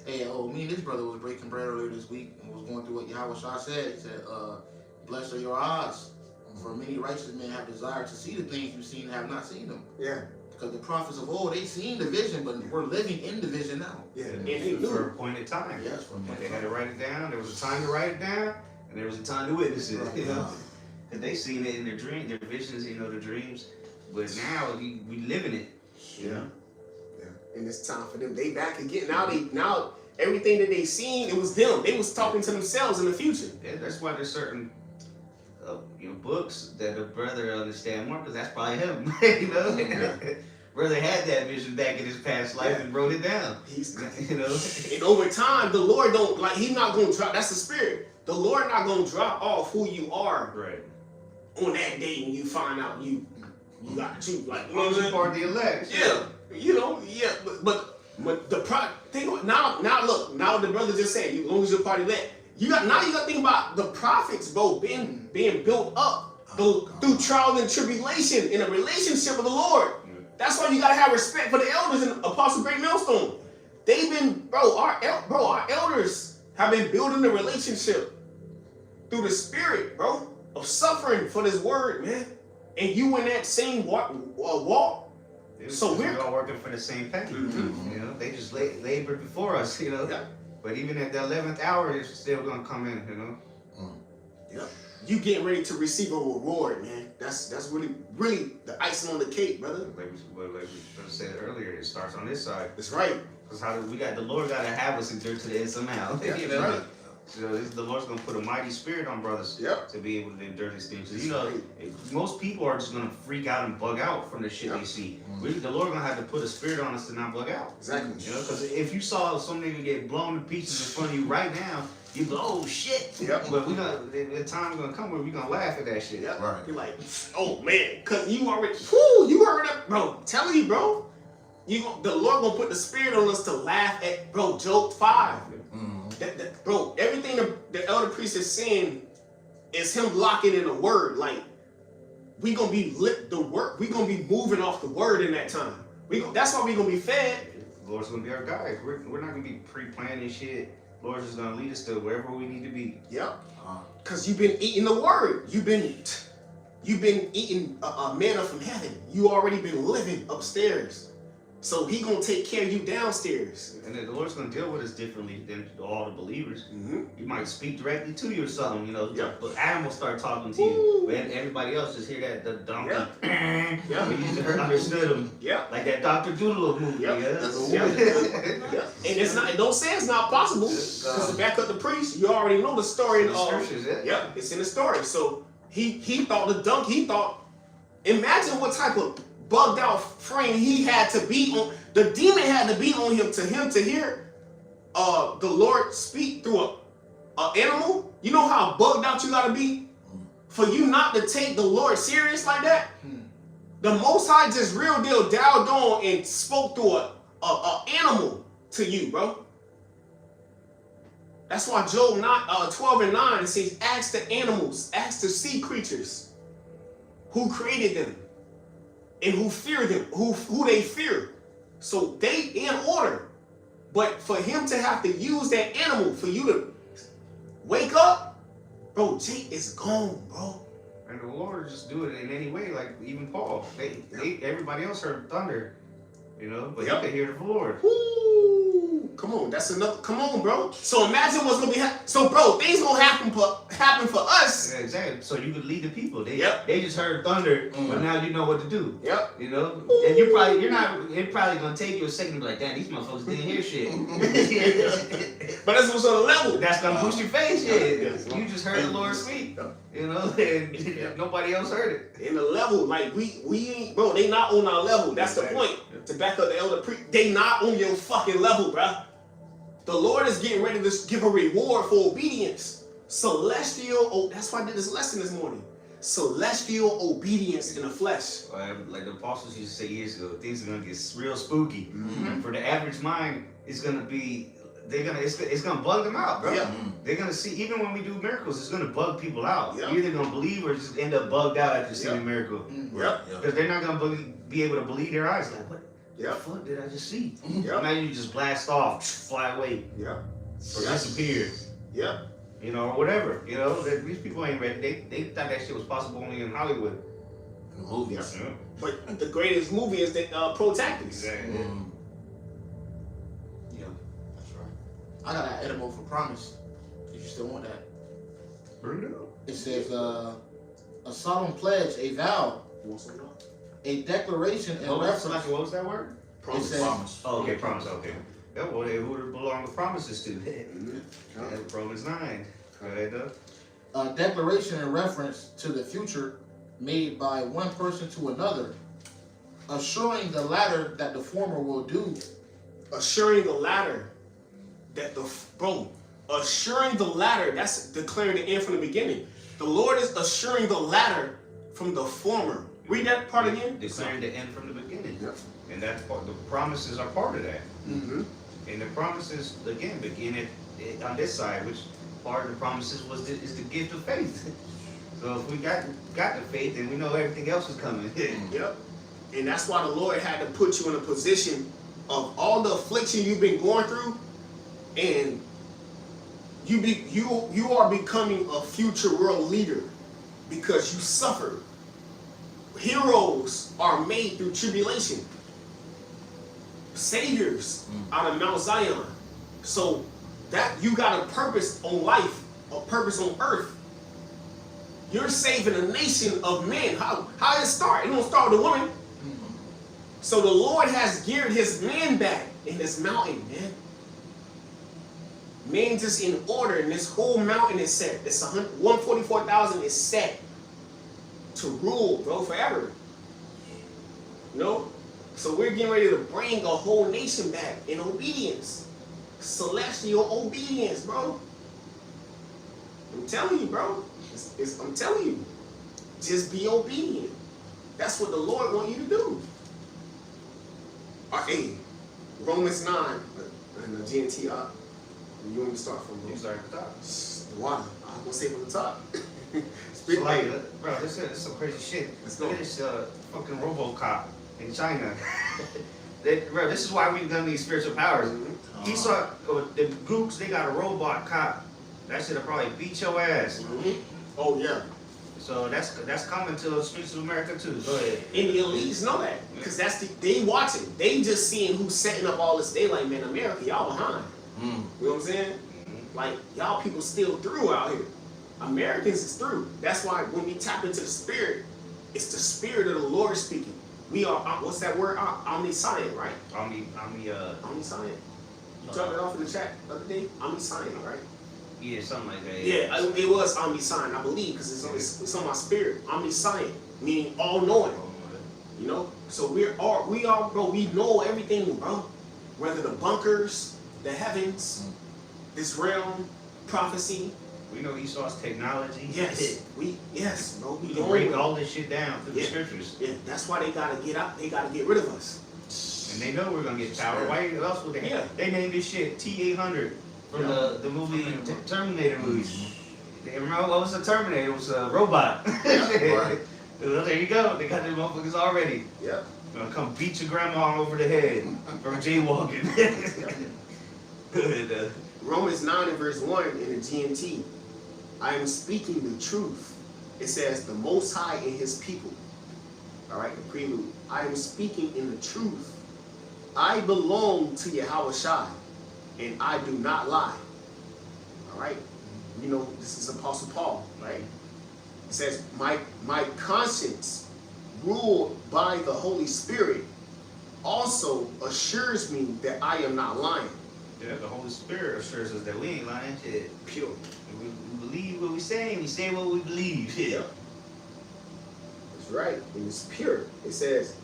Hey, me and this brother was breaking bread earlier this week and was going through what Yahweh Shah said. He said, blessed are your eyes, for many righteous men have desired to see the things you've seen and have not seen them. Yeah. Because the prophets of old, they seen the vision, but we're living in the vision now. Yeah. And they for knew. a appointed time. Yes, for And they had to write it down. There was a time to write it down, and there was a time to witness it. You know, and they seen it in their dreams, their visions, you know, their dreams. But now we live in it. Yeah. And it's time for them. They back again. Now everything that they seen, it was them. They was talking to themselves in the future. Yeah, that's why there's certain books that a brother understand more, because that's probably him. You know, brother had that vision back in his past life and wrote it down. You know, And over time, the Lord don't, like, He's not gonna drop. That's the Spirit. The Lord not gonna drop off who you are right? on that day when you find out you got you. Like, you know Well, what I'm you saying? part of the elect. Yeah, you know, yeah, but the think about, now look, now the brother just said, as long as you're part of that, you got to think about the prophets, bro, being built up through trial and tribulation in a relationship with the Lord. That's why you gotta have respect for the elders in Apostle Great Millstone. They've been, our elders have been building the relationship through the Spirit, bro, of suffering for this word, man. And you in that same walk. So we're all working for the same thing. You know, they just labored before us. You know, but even at the 11th hour, it's still gonna come in. You know. You getting ready to receive a reward, man. That's really the icing on the cake, brother. Like we said earlier, it starts on this side. That's right. Because the Lord gotta have us endure to the end somehow. Yeah, You know. right. So the Lord's gonna put a mighty spirit on brothers Yep. to be able to endure these things. 'Cause, you know, most people are just gonna freak out and bug out from the shit they see. The Lord gonna have to put a spirit on us to not bug out. Exactly. You know, because if you saw some nigga get blown to pieces in front of you right now, you'd go, oh shit. Yep. But the time's gonna come where we gonna laugh at that shit. Yep. Right. You're like, oh man, cause you already, whoo, you heard it, bro. I'm telling you, bro. The Lord gonna put the spirit on us to laugh at, bro. Job 5. Bro, everything the elder priest is saying is him locking in the word. Like, we gonna be we gonna be moving off the word in that time. That's why we gonna be fed. The Lord's gonna be our guide. We're not gonna be pre-planning shit. The Lord's just gonna lead us to wherever we need to be. Yep. Cause you've been eating the word. You've been eating a manna from heaven. You already been living upstairs. So he gonna take care of you downstairs. And then the Lord's gonna deal with us differently than all the believers. Mm-hmm. He might speak directly to you or something, you know. Yeah. But Adam will start talking to you. But everybody else just hear that the donkey. Yeah. Yeah. You just understood him. Yeah. Like that Dr. Doodle movie. Yeah. Yeah. That's a Yeah. movie. Yeah. And it's not. Don't say it's not possible. Because to back up the priest, you already know the story. In the scriptures, yeah. Yeah, it's in the story. So he thought the donkey. He thought. Imagine what type of bugged out frame he had to be on. The demon had to be on him to hear the Lord speak through a animal. You know how bugged out you gotta be for you not to take the Lord serious like that. The Most High just real deal dialed on and spoke through a animal to you, bro. That's why Job 12 and 9 says, ask the animals, ask the sea creatures who created them and who fear them, who they fear. So they in order. But for him to have to use that animal for you to wake up, bro, Jake is gone, bro. And the Lord just do it in any way, like even Paul. Everybody else heard thunder, you know, but he could hear the Lord. Woo! Come on, that's enough. Come on, bro. So imagine what's gonna be so, bro. Things gonna happen for us. Yeah, exactly. So you could lead the people. They just heard thunder, but now you know what to do. Yep. You know, and it's probably gonna take you a second to be like, damn, these motherfuckers didn't hear shit. But that's what's on the level. That's gonna push your face. Yeah. You just heard the Lord speak. You know, and nobody else heard it. In the level, like we ain't, bro. They not on our level. That's the point. To back up the elder priest, they not on your fucking level, bro. The Lord is getting ready to give a reward for obedience. Celestial. That's why I did this lesson this morning. Celestial obedience in the flesh. Like the apostles used to say years ago, things are gonna get real spooky. Mm-hmm. For the average mind, it's gonna be. It's gonna bug them out, bro. Yeah. They're gonna see, even when we do miracles, it's gonna bug people out. Yeah. You're either gonna believe or just end up bugged out after seeing Yeah. a miracle. Yep. Because they're not gonna be able to believe their eyes. Like, what the Yep. fuck did I just see? Yep. Now you just blast off, fly away, Yep. or disappear. Yep. You know, or whatever. You know, these people ain't ready. They thought that shit was possible only in Hollywood. In the movies. Yeah. But the greatest movie is the Protagonists. Exactly. Yeah, that's right. I got an edible for promise. If you still want that. Bring it up. It says, a solemn pledge, a vow, You want some now? a declaration in What reference. was that word? Promise. says- Promise. Oh, okay, promise. Okay. Yeah, well, who would it belong the promises to? Romans 9. Go ahead, though. A declaration in reference to the future made by one person to another, assuring the latter that the former will do. Assuring the latter that assuring the latter, that's declaring the end from the beginning. The Lord is assuring the latter from the former. Read that part again. Declaring the end from the beginning. Yep. And that's part, the promises are part of that. Mm-hmm. And the promises, again, begin on this side, which part of the promises is the gift of faith. So if we got the faith, then we know everything else is coming. Yep. And that's why the Lord had to put you in a position of all the affliction you've been going through, and you are becoming a future world leader because you suffered. Heroes are made through tribulation. Saviors out of Mount Zion. So that you got a purpose on life, a purpose on earth. You're saving a nation of men. How it start? It don't start with a woman. So the Lord has geared his men back in this mountain, man. Men just in order, and this whole mountain is set. It's 144,000 is set to rule, bro, forever. You know? So we're getting ready to bring a whole nation back in obedience. Celestial obedience, bro. I'm telling you, bro. I'm telling you. Just be obedient. That's what the Lord wants you to do. Hey, Romans 9, and the GNT up. You want me to start from? You start at the top. The water. I'm gonna say from the top. So like, bro, this is some crazy shit. Let's Look go. at this fucking RoboCop in China. Bro, this is why we gonna need spiritual powers. He saw the Gooks. They got a robot cop. That shit'll probably beat your ass. Oh yeah. So that's coming to the streets of America too. Go ahead. And the elites know that because they watching. They just seeing who's setting up all this. They like, man, America, y'all behind. You know what I'm saying? Like y'all people still through out here. Americans is through. That's why when we tap into the spirit, it's the spirit of the Lord speaking. We are what's that word? Omniscient, right? Omniscient. You dropped it off in the chat the other day. Omniscient, right? Yeah, something like that. Yeah, it was omniscient, I believe, because it's on my spirit. Omniscient, meaning all knowing. You know, so we are, bro. We know everything, bro. Whether the bunkers, the heavens, this realm, prophecy. We know Esau's technology. Yes, bro. We can break all this shit down through the scriptures. Yeah, that's why they gotta get out. They gotta get rid of us. And they know we're gonna get power. Why else would they? Yeah. They named this shit T-800 from the movie Terminator movies. They remember what was the Terminator? It was a robot. Right. Well, there you go. They got them motherfuckers already. Yep. Gonna come beat your grandma over the head from jaywalking. Good. Romans 9 and verse 1 in the GNT. I am speaking the truth. It says the Most High and His people. All right, the prelude. I am speaking in the truth. I belong to Yahweh Shai, and I do not lie. All right. You know, this is Apostle Paul, right? It says, my conscience, ruled by the Holy Spirit, also assures me that I am not lying. Yeah, the Holy Spirit assures us that we ain't lying. Shit. Pure. We believe what we say, and we say what we believe. Yeah. That's right. And it's pure. It says,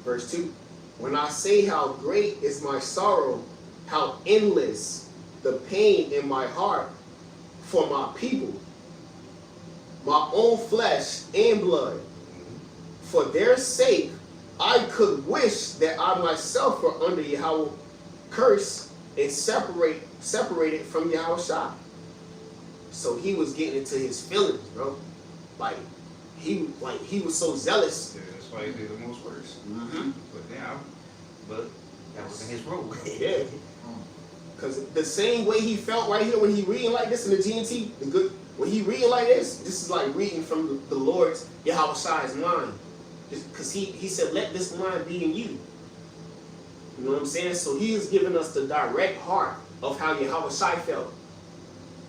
verse 2, when I say how great is my sorrow, how endless the pain in my heart for my people, my own flesh and blood, for their sake, I could wish that I myself were under Yahweh curse and separated from Yahweh Shai. So he was getting into his feelings, bro. Like he was so zealous. Yeah, that's why he did the most worse. But that wasn't his role. Yeah. Because the same way he felt right here when he reading like this in the GNT, when he reading like this is like reading from the Lord's Yahweh Shai's mind. Because he said, let this mind be in you. You know what I'm saying? So he is giving us the direct heart of how Yahweh Shai felt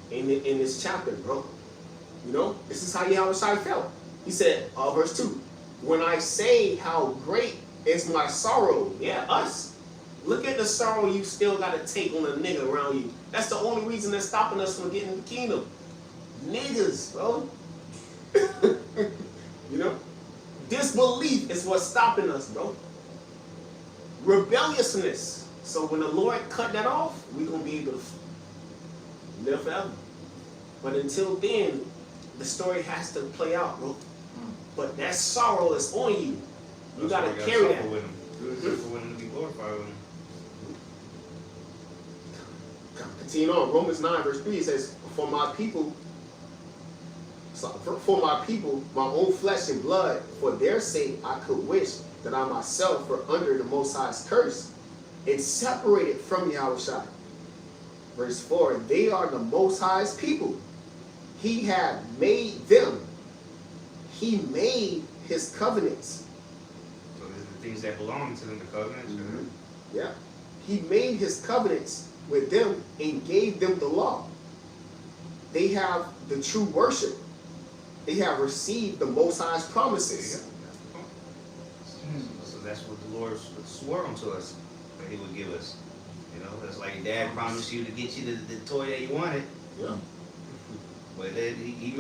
in this chapter, bro. You know, this is how Yahweh Shai felt. He said, verse 2, when I say how great is my sorrow, yeah, us. Look at the sorrow you still got to take on a nigga around you. That's the only reason that's stopping us from getting the kingdom. Niggas, bro. You know? Disbelief is what's stopping us, bro. Rebelliousness. So when the Lord cut that off, we're going to be able to live forever. But until then, the story has to play out, bro. But that sorrow is on you. You got to carry that. With him. For him to be glorified with him. Continue on. Romans 9 verse 3 says, for my people, my own flesh and blood, for their sake I could wish that I myself were under the Most High's curse and separated from Yahweh Shai. Verse 4, they are the Most High's people. He had made them. He made his covenants. So there's the things that belong to them, the covenants. Yeah. He made his covenants with them and gave them the law. They have the true worship. They have received the Most High's promises. So that's what the Lord swore unto us that He would give us. You know, that's like your dad promised you to get you the toy that you wanted. Yeah. But then you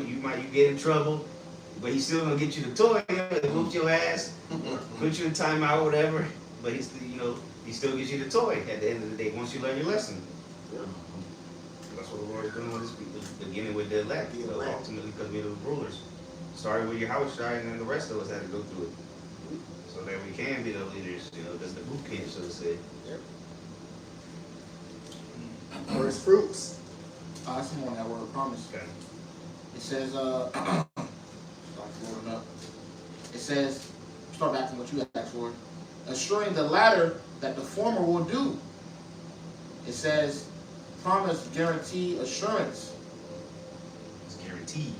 get in trouble, but he's still gonna get you the toy. He'll whoop your ass, put you in timeout, whatever. But he still gives you the toy at the end of the day once you learn your lesson. Yeah. That's what the Lord is doing with his people, beginning with the elect. The elect. Ultimately, because we're the rulers. Started with your house shy, and then the rest of us had to go through it, so that we can be the leaders. You know, that's the boot camp, so to say. Yep. First fruits. That's more on that word promise. Okay. It says, start loading up. It says, start back from what you asked for. Assuring the latter that the former will do. It says, promise, guarantee, assurance. It's guaranteed.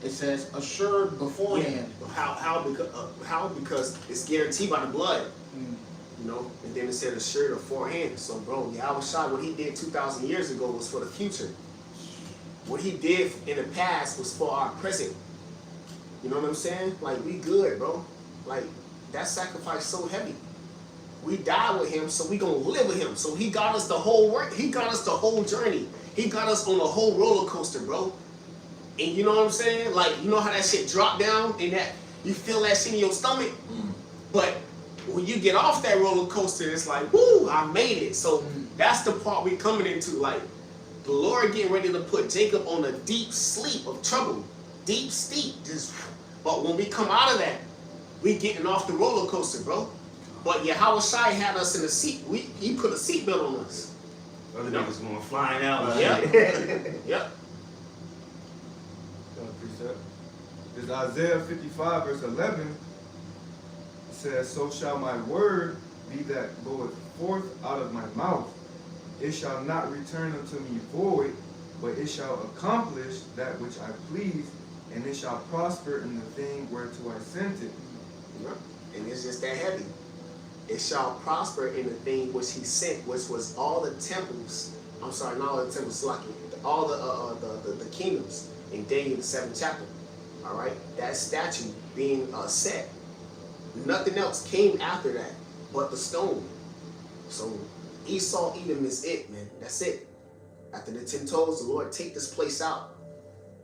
It says, assured beforehand. Yeah. How? Because it's guaranteed by the blood. Mm. You know, and then it said assured beforehand. So, bro, Yahushua, what he did 2,000 years ago was for the future. What he did in the past was for our present. You know what I'm saying? Like, we good, bro. Like, that sacrifice so heavy. We died with him, so we gonna live with him. So he got us the whole work. He got us the whole journey. He got us on the whole roller coaster, bro. And you know what I'm saying? Like, you know how that shit drop down and that you feel that shit in your stomach? But when you get off that roller coaster, it's like, woo, I made it. So that's the part we coming into. Like, the Lord getting ready to put Jacob on a deep sleep of trouble. Deep sleep. But when we come out of that, we getting off the roller coaster, bro. But Yahushua had us in the seat. He put a seatbelt on us. Other niggas going flying out. Yep. Yep. Precept. There's Isaiah 55 verse 11. It says, so shall my word be that goeth forth out of my mouth. It shall not return unto me void, but it shall accomplish that which I please, and it shall prosper in the thing whereto I sent it. Yep. And it's just that heavy. It shall prosper in the thing which he sent, which was all the temples. I'm sorry, not all the temples, like all the kingdoms in Daniel the 7th chapter. All right, that statue being set. Nothing else came after that but the stone. So Esau, Edom is it, man. That's it. After the 10 toes, the Lord take this place out.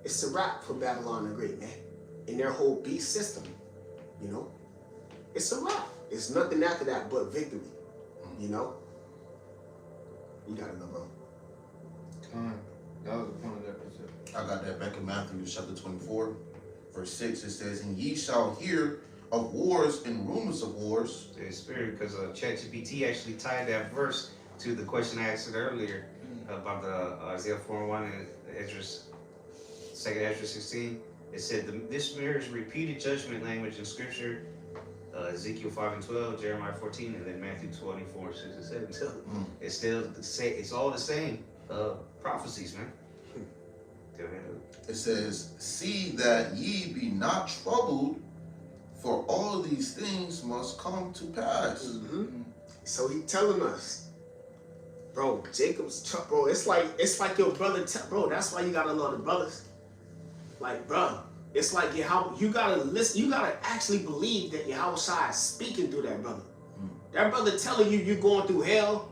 It's a wrap for Babylon the Great, man. In their whole beast system, you know. It's a wrap. It's nothing after that but victory, you know. You gotta know, bro. That was the point of that precept. I got that back in Matthew chapter 24, verse 6. It says, and ye shall hear of wars and rumors of wars. The spirit, because ChatGPT actually tied that verse to the question I asked earlier about the Isaiah 4:1 and Esdras, 2nd Esdras 16. It said this mirrors repeated judgment language in Scripture. Ezekiel 5:12, Jeremiah 14, and then Matthew 24, 6 and 7. So it's still the same. It's all the same prophecies, man. Go ahead. It says, see that ye be not troubled, for all these things must come to pass. So he telling us, bro, Jacob's bro. It's like your brother, bro. That's why you gotta love the brothers. Like, bro. It's like you gotta listen. You gotta actually believe that Yahushua is speaking through that brother. That brother telling you you're going through hell,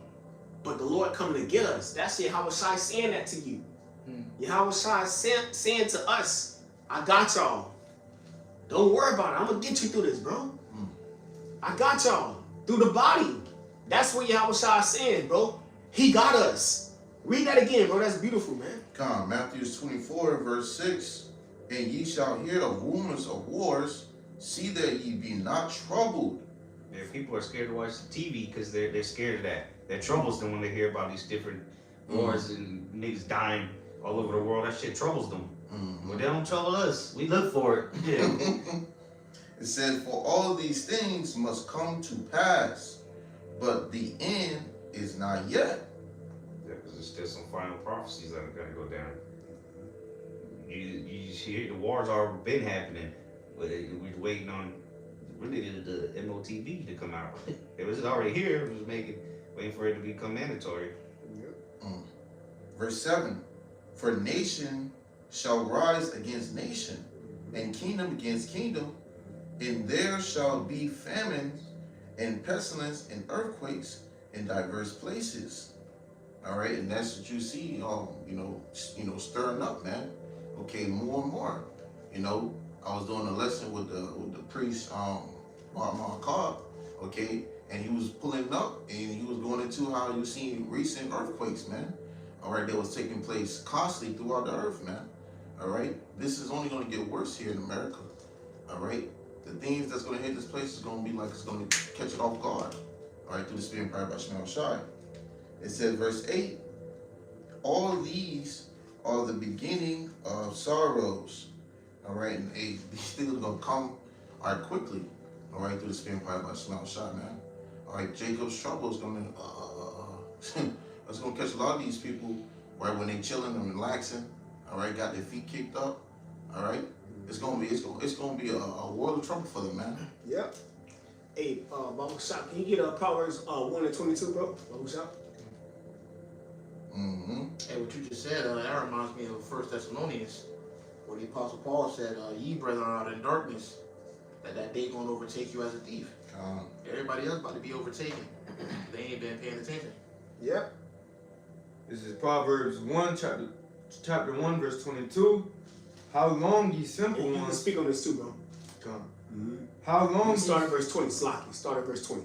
but the Lord coming to get us. That's Yahushua saying that to you. Yahushua saying to us, I got y'all. Don't worry about it. I'm gonna get you through this, bro. I got y'all through the body. That's what Yahushua is saying, bro. He got us. Read that again, bro. That's beautiful, man. Come on, Matthew 24, verse 6. And ye shall hear of rumors of wars. See that ye be not troubled. Yeah, people are scared to watch the TV because they're scared of that. That troubles them when they hear about these different wars and niggas dying all over the world. That shit troubles them. But they don't trouble us. We look for it. Yeah. It says, for all these things must come to pass, but the end is not yet. Yeah, because there's still some final prophecies that are going to go down. You hear the wars already been happening, but we're waiting on really the MOTB to come out. It was already here. It was waiting for it to become mandatory. Verse 7. For nation shall rise against nation, and kingdom against kingdom, and there shall be famines, and pestilence, and earthquakes, in diverse places. All right, and that's what you see, stirring up, man. Okay, more and more. You know, I was doing a lesson with the priest, my car, okay, and he was pulling up and he was going into how you seen recent earthquakes, man. All right, that was taking place constantly throughout the earth, man. All right, this is only going to get worse here in America. All right, the things that's going to hit this place is going to be like it's going to catch it off guard. All right, through the Spirit empowered by Shema Shai. It says, verse 8, all these are the beginning of sorrows. All right, and these things are going to come quickly. All right, through the Spirit empowered by Shema Shai, man. All right, Jacob's trouble is going to, it's going to catch a lot of these people, right, when they chilling and relaxing. All right, got their feet kicked up. All right, it's gonna be a world of trouble for them, man. Yep. Hey, Bubble Shop, can you get Proverbs 1 and 22, bro? Bubble Shop. Mm-hmm. Hey, what you just said, that reminds me of 1 Thessalonians, where the Apostle Paul said, ye brethren are out in darkness, that day gonna overtake you as a thief. Everybody else about to be overtaken. They ain't been paying attention. Yep. This is Proverbs 1, chapter 1, verse 22. How long, ye simple And you can ones... speak on this too, bro. Come. Mm-hmm. How long... Start at verse 20, Slocky. Start at verse 20.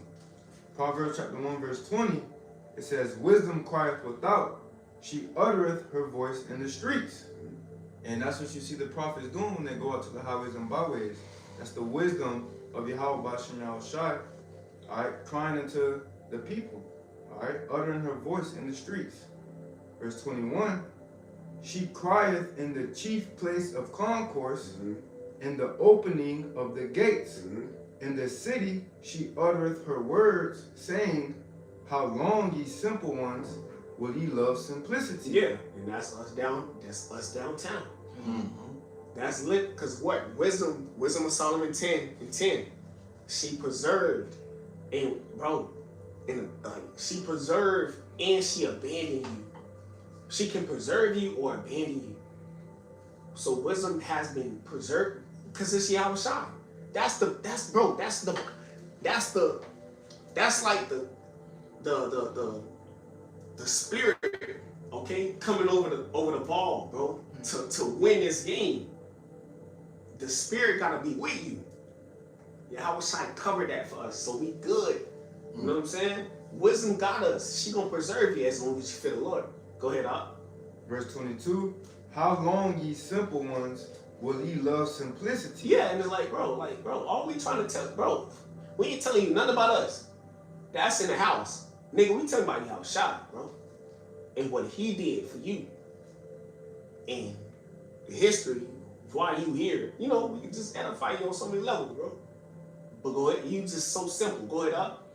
Proverbs chapter 1, verse 20. It says, wisdom crieth without, she uttereth her voice in the streets. And that's what you see the prophets doing when they go out to the highways and byways. That's the wisdom of Yahweh B'Shem Shai, all right, crying into the people, all right, uttering her voice in the streets. Verse 21, she crieth in the chief place of concourse, in the opening of the gates. In the city she uttereth her words, saying, how long, ye simple ones, will ye love simplicity? Yeah, and that's us downtown. Mm-hmm. That's lit, because what? Wisdom of Solomon 10 and 10. She preserved, and bro, she preserved and she abandoned you. She can preserve you or abandon you. So wisdom has been preserved because it's Yahweh Shai. That's like the spirit, okay, coming over the ball, bro, to win this game. The spirit gotta be with you. Yahweh Shai covered that for us, so we good. You know what I'm saying? Wisdom got us. She gonna preserve you as long as you fear the Lord. Go ahead, Op. Verse 22, how long, ye simple ones, will ye love simplicity? Yeah, and it's like, bro, all we trying to tell, bro, we ain't telling you nothing about us. That's in the house. Nigga, we talking about Yahweh Shai, bro. And what he did for you. And the history, why you here. You know, we can just edify you on so many levels, bro. But go ahead, you just so simple. Go ahead, Op.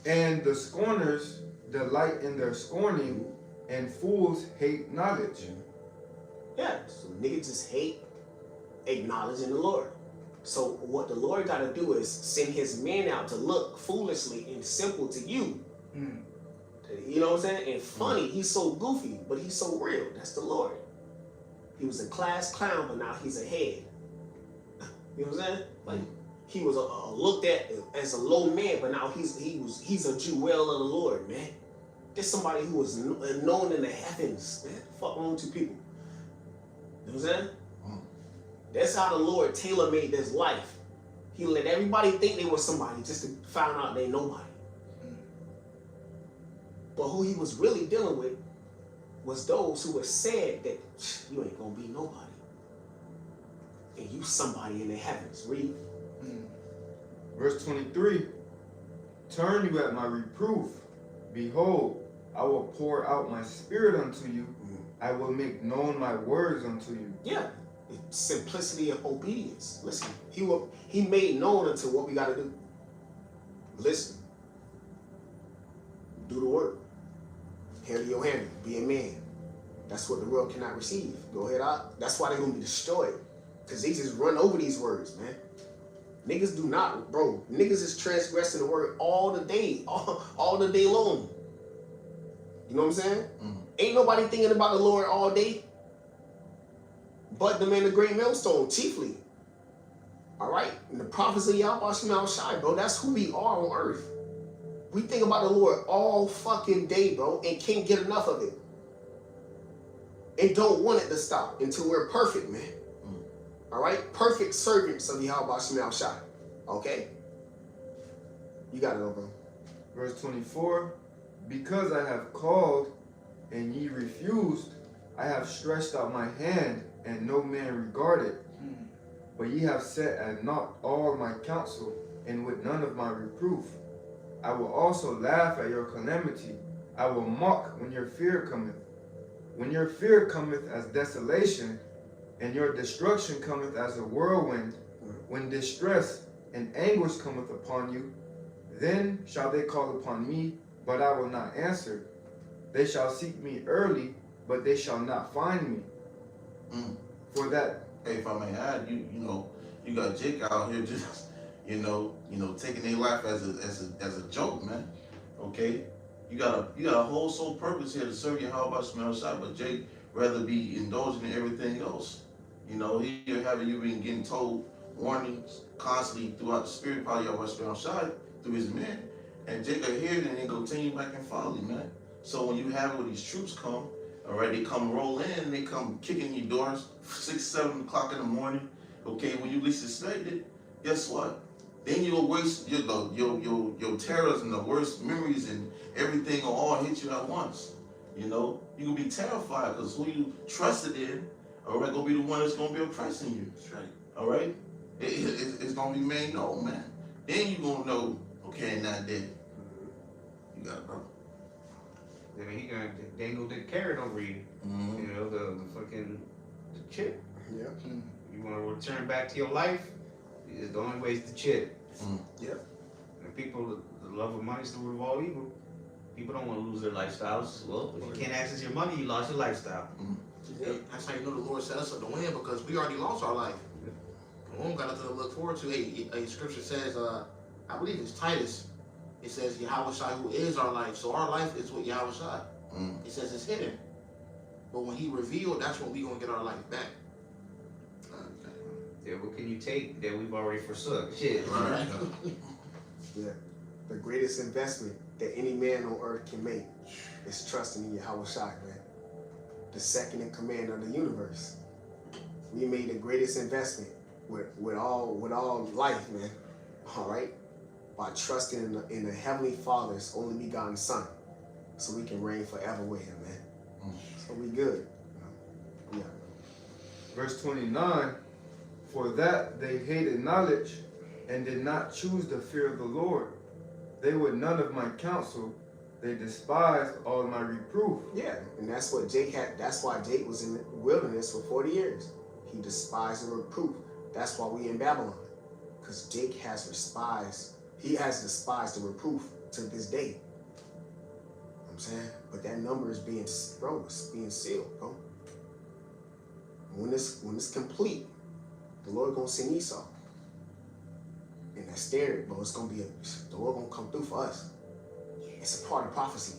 And the scorners delight in their scorning, and fools hate knowledge. Yeah, so niggas just hate acknowledging the Lord. So what the Lord got to do is send his man out to look foolishly and simple to you. You know what I'm saying? And funny, he's so goofy, but he's so real. That's the Lord. He was a class clown, but now he's a head. You know what I'm saying? Like, he was looked at as a low man, but now he's a jewel of the Lord, man. There's somebody who was known in the heavens, man. Fuck wrong with you people. You know what I'm saying? That's how the Lord tailor-made this life. He let everybody think they were somebody just to find out they nobody. But who he was really dealing with was those who were said that you ain't gonna be nobody. And you somebody in the heavens. Read. Verse 23, turn you at my reproof. Behold, I will pour out my spirit unto you. I will make known my words unto you. Yeah. Simplicity of obedience. Listen, he made known unto what we gotta do. Listen. Do the work. Handle your handle. Be a man. That's what the world cannot receive. Go ahead out. That's why they're gonna be destroyed. Because they just run over these words, man. Niggas do not, bro. Niggas is transgressing the word all the day. All the day long. You know what I'm saying? Ain't nobody thinking about the Lord all day. But the man, the great millstone, chiefly. All right? And the prophets of Yahweh Shai, bro, that's who we are on earth. We think about the Lord all fucking day, bro, and can't get enough of it. And don't want it to stop until we're perfect, man. All right? Perfect servants of Yahweh Shemel Shai. Okay? You got it, though, bro. Verse 24, because I have called and ye refused, I have stretched out my hand and no man regarded. But ye have set at naught all my counsel, and with none of my reproof. I will also laugh at your calamity. I will mock when your fear cometh. When your fear cometh as desolation, and your destruction cometh as a whirlwind, when distress and anguish cometh upon you, then shall they call upon me, but I will not answer. They shall seek me early, but they shall not find me. For that. Hey, if I may add, you know, you got Jake out here just, you know, taking their life as a joke, man. Okay, you got a whole sole purpose here to serve Yahweh Shemel Shai, but Jake rather be indulging in everything else. You know, here having you been getting told warnings constantly throughout the spirit power of Yahweh Shemel Shai through his men, and Jake are here and they continue back and folly, man. So when you have where these troops come, all right, they come roll in, they come kicking your doors 6, 7 o'clock in the morning. Okay, when you least expect it, guess what? Then you'll waste your terrors and the worst memories and everything will all hit you at once. You know, you will be terrified because who you trusted in, all right, gonna be the one that's gonna be oppressing you. That's right. All right, it's gonna be made known, man. Then you gonna know, okay, not dead. You got it, bro. Then he gonna dangle the carrot over you. You know, the fucking the chip. Yeah. You want to return back to your life? The only way is the chip. Yeah. And people, the love of money is the root of all evil. People don't want to lose their lifestyles. Well, if you can't access your money, you lost your lifestyle. Yeah, that's how you know the Lord set us up to win, because we already lost our life. We don't got nothing to look forward to. A scripture says, I believe it's Titus. It says Yahweh Shai, who is our life. So our life is with Yahweh Shai. It says it's hidden. But when he revealed, that's when we gonna get our life back. Yeah, what can you take that we've already forsook? Shit. Right. Yeah. The greatest investment that any man on earth can make is trusting in Yahweh Shai, man. The second in command of the universe. We made the greatest investment with all life, man. All right? By trusting in the Heavenly Father's only begotten Son, so we can reign forever with him, man. So we good. Yeah. Verse 29, for that they hated knowledge and did not choose the fear of the Lord. They would none of my counsel. They despised all my reproof. Yeah, and that's what Jake had. That's why Jake was in the wilderness for 40 years. He despised the reproof. That's why we in Babylon, because Jake has despised. He has despised the reproof to this day. You know what I'm saying? But that number is being, bro, it's being sealed, bro. When it's complete, the Lord gonna send Esau. And that standard, bro, it's gonna be the Lord gonna come through for us. It's a part of prophecy.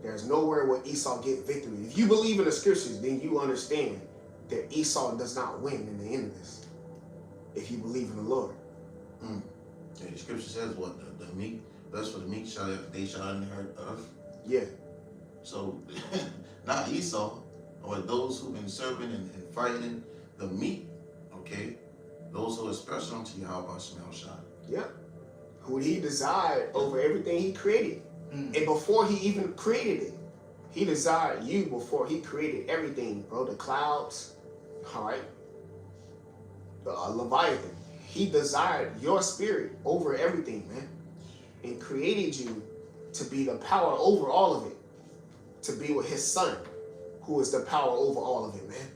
There's nowhere where Esau get victory. If you believe in the scriptures, then you understand that Esau does not win in the end of this. If you believe in the Lord. Yeah, the scripture says what? The meek, blessed for the meek, they shall inherit the earth. Yeah. So, not Esau, or those who've been serving and fighting the meek, okay? Those who are special unto Yahweh Shemel Shai. Yeah. Who he desired over everything he created. And before he even created it, he desired you before he created everything, bro. The clouds, all right? The Leviathan. He desired your spirit over everything, man. And created you to be the power over all of it. To be with his son, who is the power over all of it, man.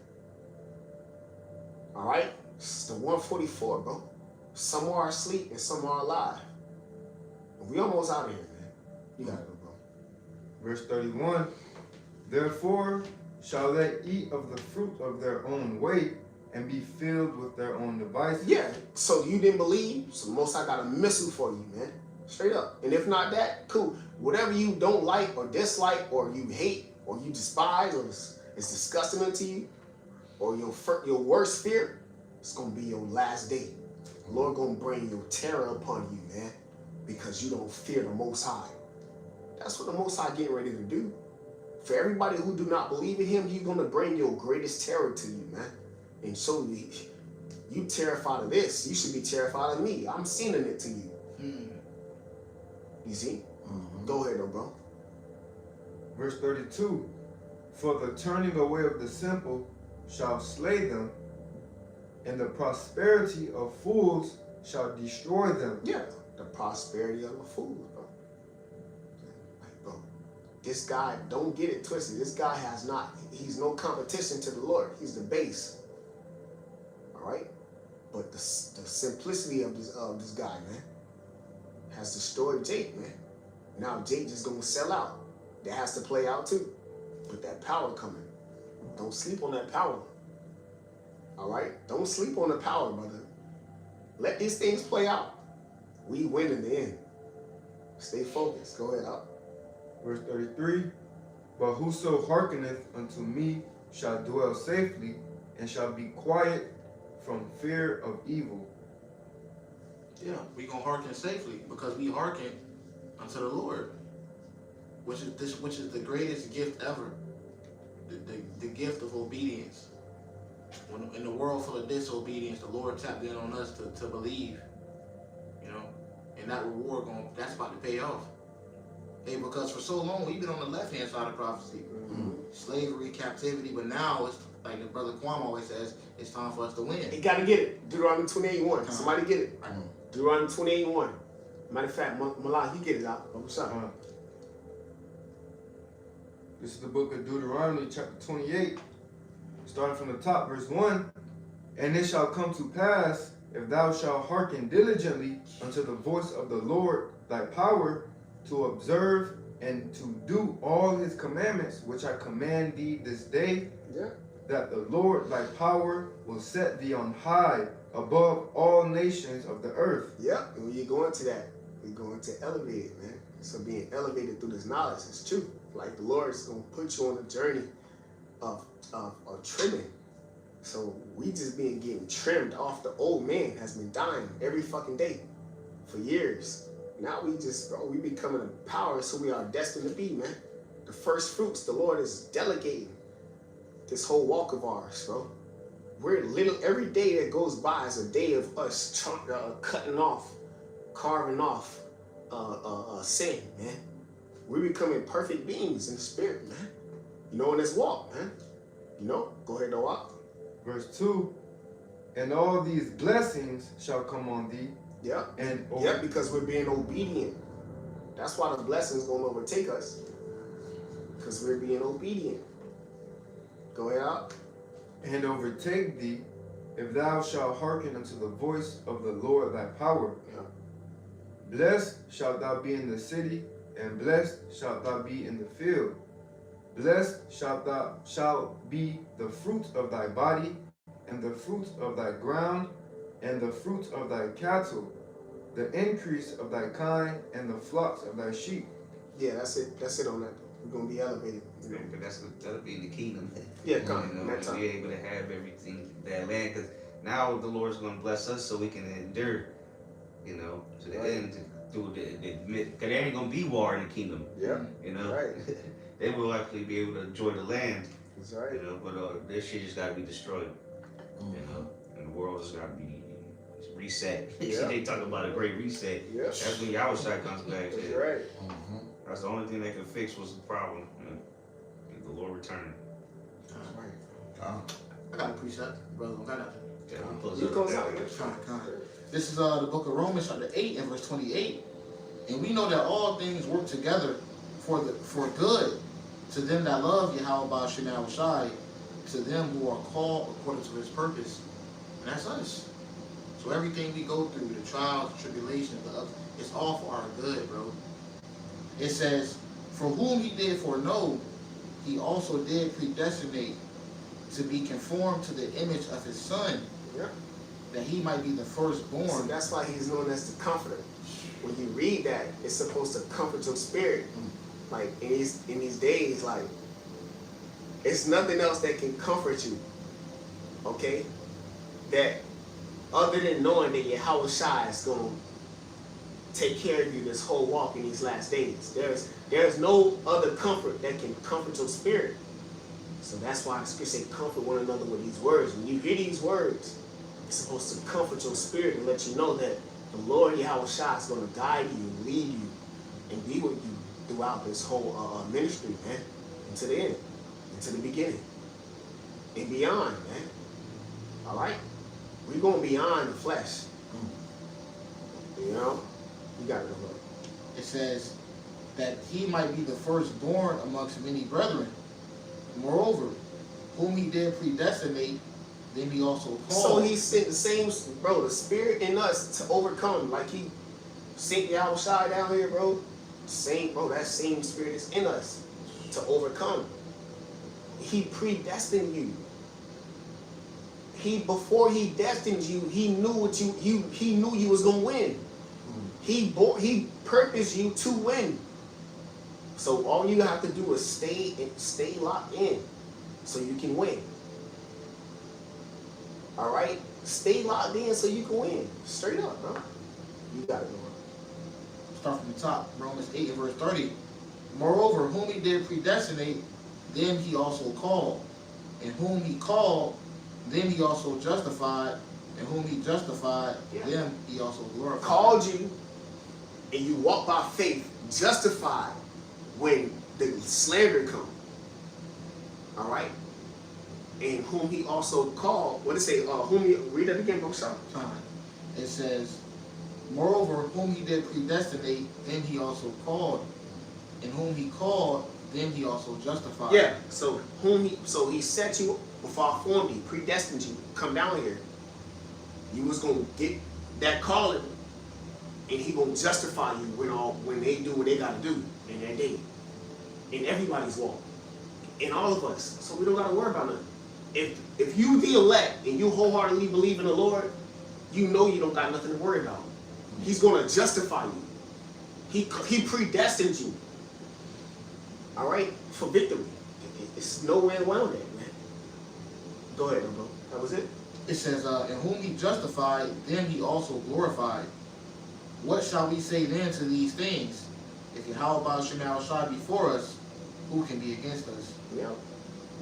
All right? It's the 144, bro. Some are asleep and some are alive. We almost out of here, man. You got it, bro. Verse 31, therefore shall they eat of the fruit of their own way and be filled with their own devices. Yeah, so you didn't believe, so Most High got a missile for you, man. Straight up. And if not that, cool. Whatever you don't like or dislike or you hate or you despise or it's disgusting unto you or your worst fear, it's going to be your last day. The Lord going to bring your terror upon you, man. because you don't fear the Most High. That's what the Most High getting ready to do. For everybody who do not believe in him, he's going to bring your greatest terror to you, man. And so you terrified of this. You should be terrified of me. I'm sending it to you. You see? Go ahead, though, bro. Verse 32, for the turning away of the simple shall slay them, and the prosperity of fools shall destroy them. Yeah, the prosperity of a fool, bro. Like, bro, this guy, don't get it twisted. This guy he's no competition to the Lord. He's the base. All right? But the simplicity of this guy, man, has destroyed Jake, man. Now Jake just gonna sell out. That has to play out too. But that power coming. Don't sleep on that power. All right? Don't sleep on the power, brother. Let these things play out. We win in the end. Stay focused. Go ahead, up. Verse 33, but whoso hearkeneth unto me shall dwell safely, and shall be quiet from fear of evil. Yeah, we gonna hearken safely because we hearken unto the Lord, which is the greatest gift ever, the gift of obedience. When in the world full of disobedience, the Lord tapped in on us to believe, you know, and that reward that's about to pay off. Hey, because for so long we've been on the left hand side of prophecy, slavery, captivity, but now it's like the brother Kwame always says, it's time for us to win. You gotta get it. Deuteronomy 28:1. Somebody get it. Deuteronomy 28:1. Matter of fact, Malak, you get it out. What's up? This is the book of Deuteronomy, chapter 28, starting from the top, verse 1. And it shall come to pass, if thou shalt hearken diligently unto the voice of the Lord thy power, to observe and to do all his commandments, which I command thee this day, that the Lord thy power will set thee on high above all nations of the earth. Yep, and when you go into that, you're going to elevate it, man. So being elevated through this knowledge is true. Like the Lord's gonna put you on a journey of trimming. So we just been getting trimmed off. The old man has been dying every fucking day for years. Now we becoming a power, so we are destined to be, man. The first fruits, the Lord is delegating this whole walk of ours, bro. Every day that goes by is a day of us cutting off, carving off sin, man. We're becoming perfect beings in the spirit, man. You know, in this walk, man. You know, go ahead and walk. Verse 2, and all these blessings shall come on thee. Yeah. And because we're being obedient. That's why the blessings gonna overtake us. Because we're being obedient. Go ahead out. And overtake thee, if thou shalt hearken unto the voice of the Lord thy power. Yeah. Blessed shalt thou be in the city, and blessed shalt thou be in the field. Blessed shall be the fruit of thy body, and the fruit of thy ground, and the fruit of thy cattle, the increase of thy kind, and the flocks of thy sheep. Yeah, that's it. That's it on that. We're gonna be elevated. You know? That'll be in the kingdom. Yeah, come. You know, be able to have everything, that land, because now the Lord's going to bless us so we can endure, you know, to the end, through because there ain't going to be war in the kingdom. Yeah. You know, Right. they will actually be able to enjoy the land. That's right. You know, but this shit just got to be destroyed. You know, and the world just got to be reset. Yeah. They talk about a great reset. Yeah. That's when Yahushua comes back. That's right. That's the only thing they can fix was the problem. The Lord returning. That's right. I got a precept, brother. Yeah, we close You up close that out. way. This is the book of Romans, chapter 8 and verse 28. And we know that all things work together for good to them that love Yahweh Ba'ashem Yahushai, to them who are called according to his purpose. And that's us. So everything we go through, the trials, the tribulations, it's all for our good, bro. It says, for whom he did foreknow, he also did predestinate to be conformed to the image of his son, that he might be the firstborn. So that's why he's known as the comforter. When you read that, it's supposed to comfort your spirit. Like in these days, like it's nothing else that can comfort you. Okay? That other than knowing that Yahweh Shai is gonna take care of you this whole walk in these last days. There's no other comfort that can comfort your spirit. So that's why the scripture say comfort one another with these words. When you hear these words, it's supposed to comfort your spirit and let you know that the Lord Yahweh Shah is going to guide you, lead you, and be with you throughout this whole ministry, man. Into the end, into the beginning, and beyond, man. All right? We're going beyond the flesh. You know? You got it, bro. It says that he might be the firstborn amongst many brethren. Moreover, whom he did predestinate, then he also called. So he sent the same, bro, the spirit in us to overcome. Like he sent Yahweh Shai down here, bro. Same, bro, that same spirit is in us to overcome. He predestined you. Before he destined you, he knew what he knew you was gonna win. He purposed you to win. So all you have to do is stay locked in, so you can win. All right, stay locked in so you can win. Straight up, bro. You got it, bro. Start from the top. Romans 8 and verse 30. Moreover, whom he did predestinate, then he also called. And whom he called, then he also justified. And whom he justified, them he also glorified. Called you, and you walk by faith, justified when the slander come. All right? And whom he also called, what did it say? Read that again, bro. Fine. It says, moreover, whom he did predestinate, then he also called. And whom he called, then he also justified. Yeah. So he set you before I formed you, predestined you, come down here. You was gonna get that calling, and he gonna justify you when they do what they gotta do in that day. In everybody's walk. In all of us. So we don't gotta worry about nothing. If you the elect and you wholeheartedly believe in the Lord, you know you don't got nothing to worry about. He's gonna justify you. He predestined you. All right, for victory. It's no way around that, man. Go ahead, bro. That was it. It says, and whom he justified, then he also glorified. What shall we say then to these things? If Yahweh shall before us, who can be against us? Yeah.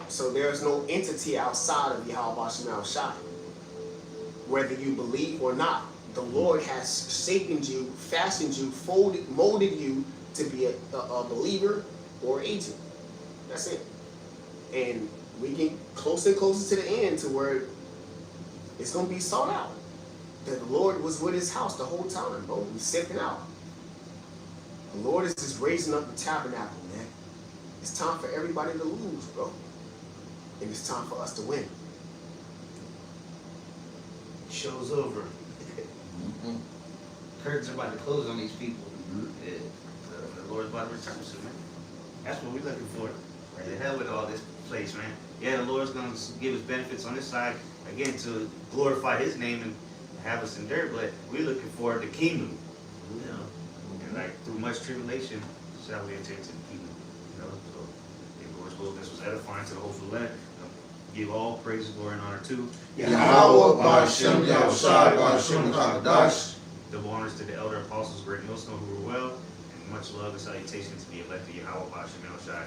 So there's no entity outside of Yahweh Shai. Whether you believe or not, the Lord has shaped you, fashioned you, molded you to be a believer or agent. That's it. And we get closer and closer to the end to where it's going to be sought out. That the Lord was with his house the whole time, bro. He's stepping out. The Lord is just raising up the tabernacle, man. It's time for everybody to lose, bro. And it's time for us to win. Show's over. Curtains are about to close on these people. Yeah. The Lord's about to return soon, man. That's what we're looking for. The hell with all this place, man. Yeah, the Lord's going to give us benefits on this side, again, to glorify his name and have us endure, but we're looking for the kingdom. You know, and like through much tribulation shall we enter into the kingdom. You know, so the Lord's will, this was edifying to the whole land. Give all praise, glory, and honor to Yahweh, ahchyam, Yahushai, ahchyam, Kakadash. double honors to the elder apostles, great millstone who were well, and much love and salutation to the elect of Yahweh, ahchyam, Yahushai.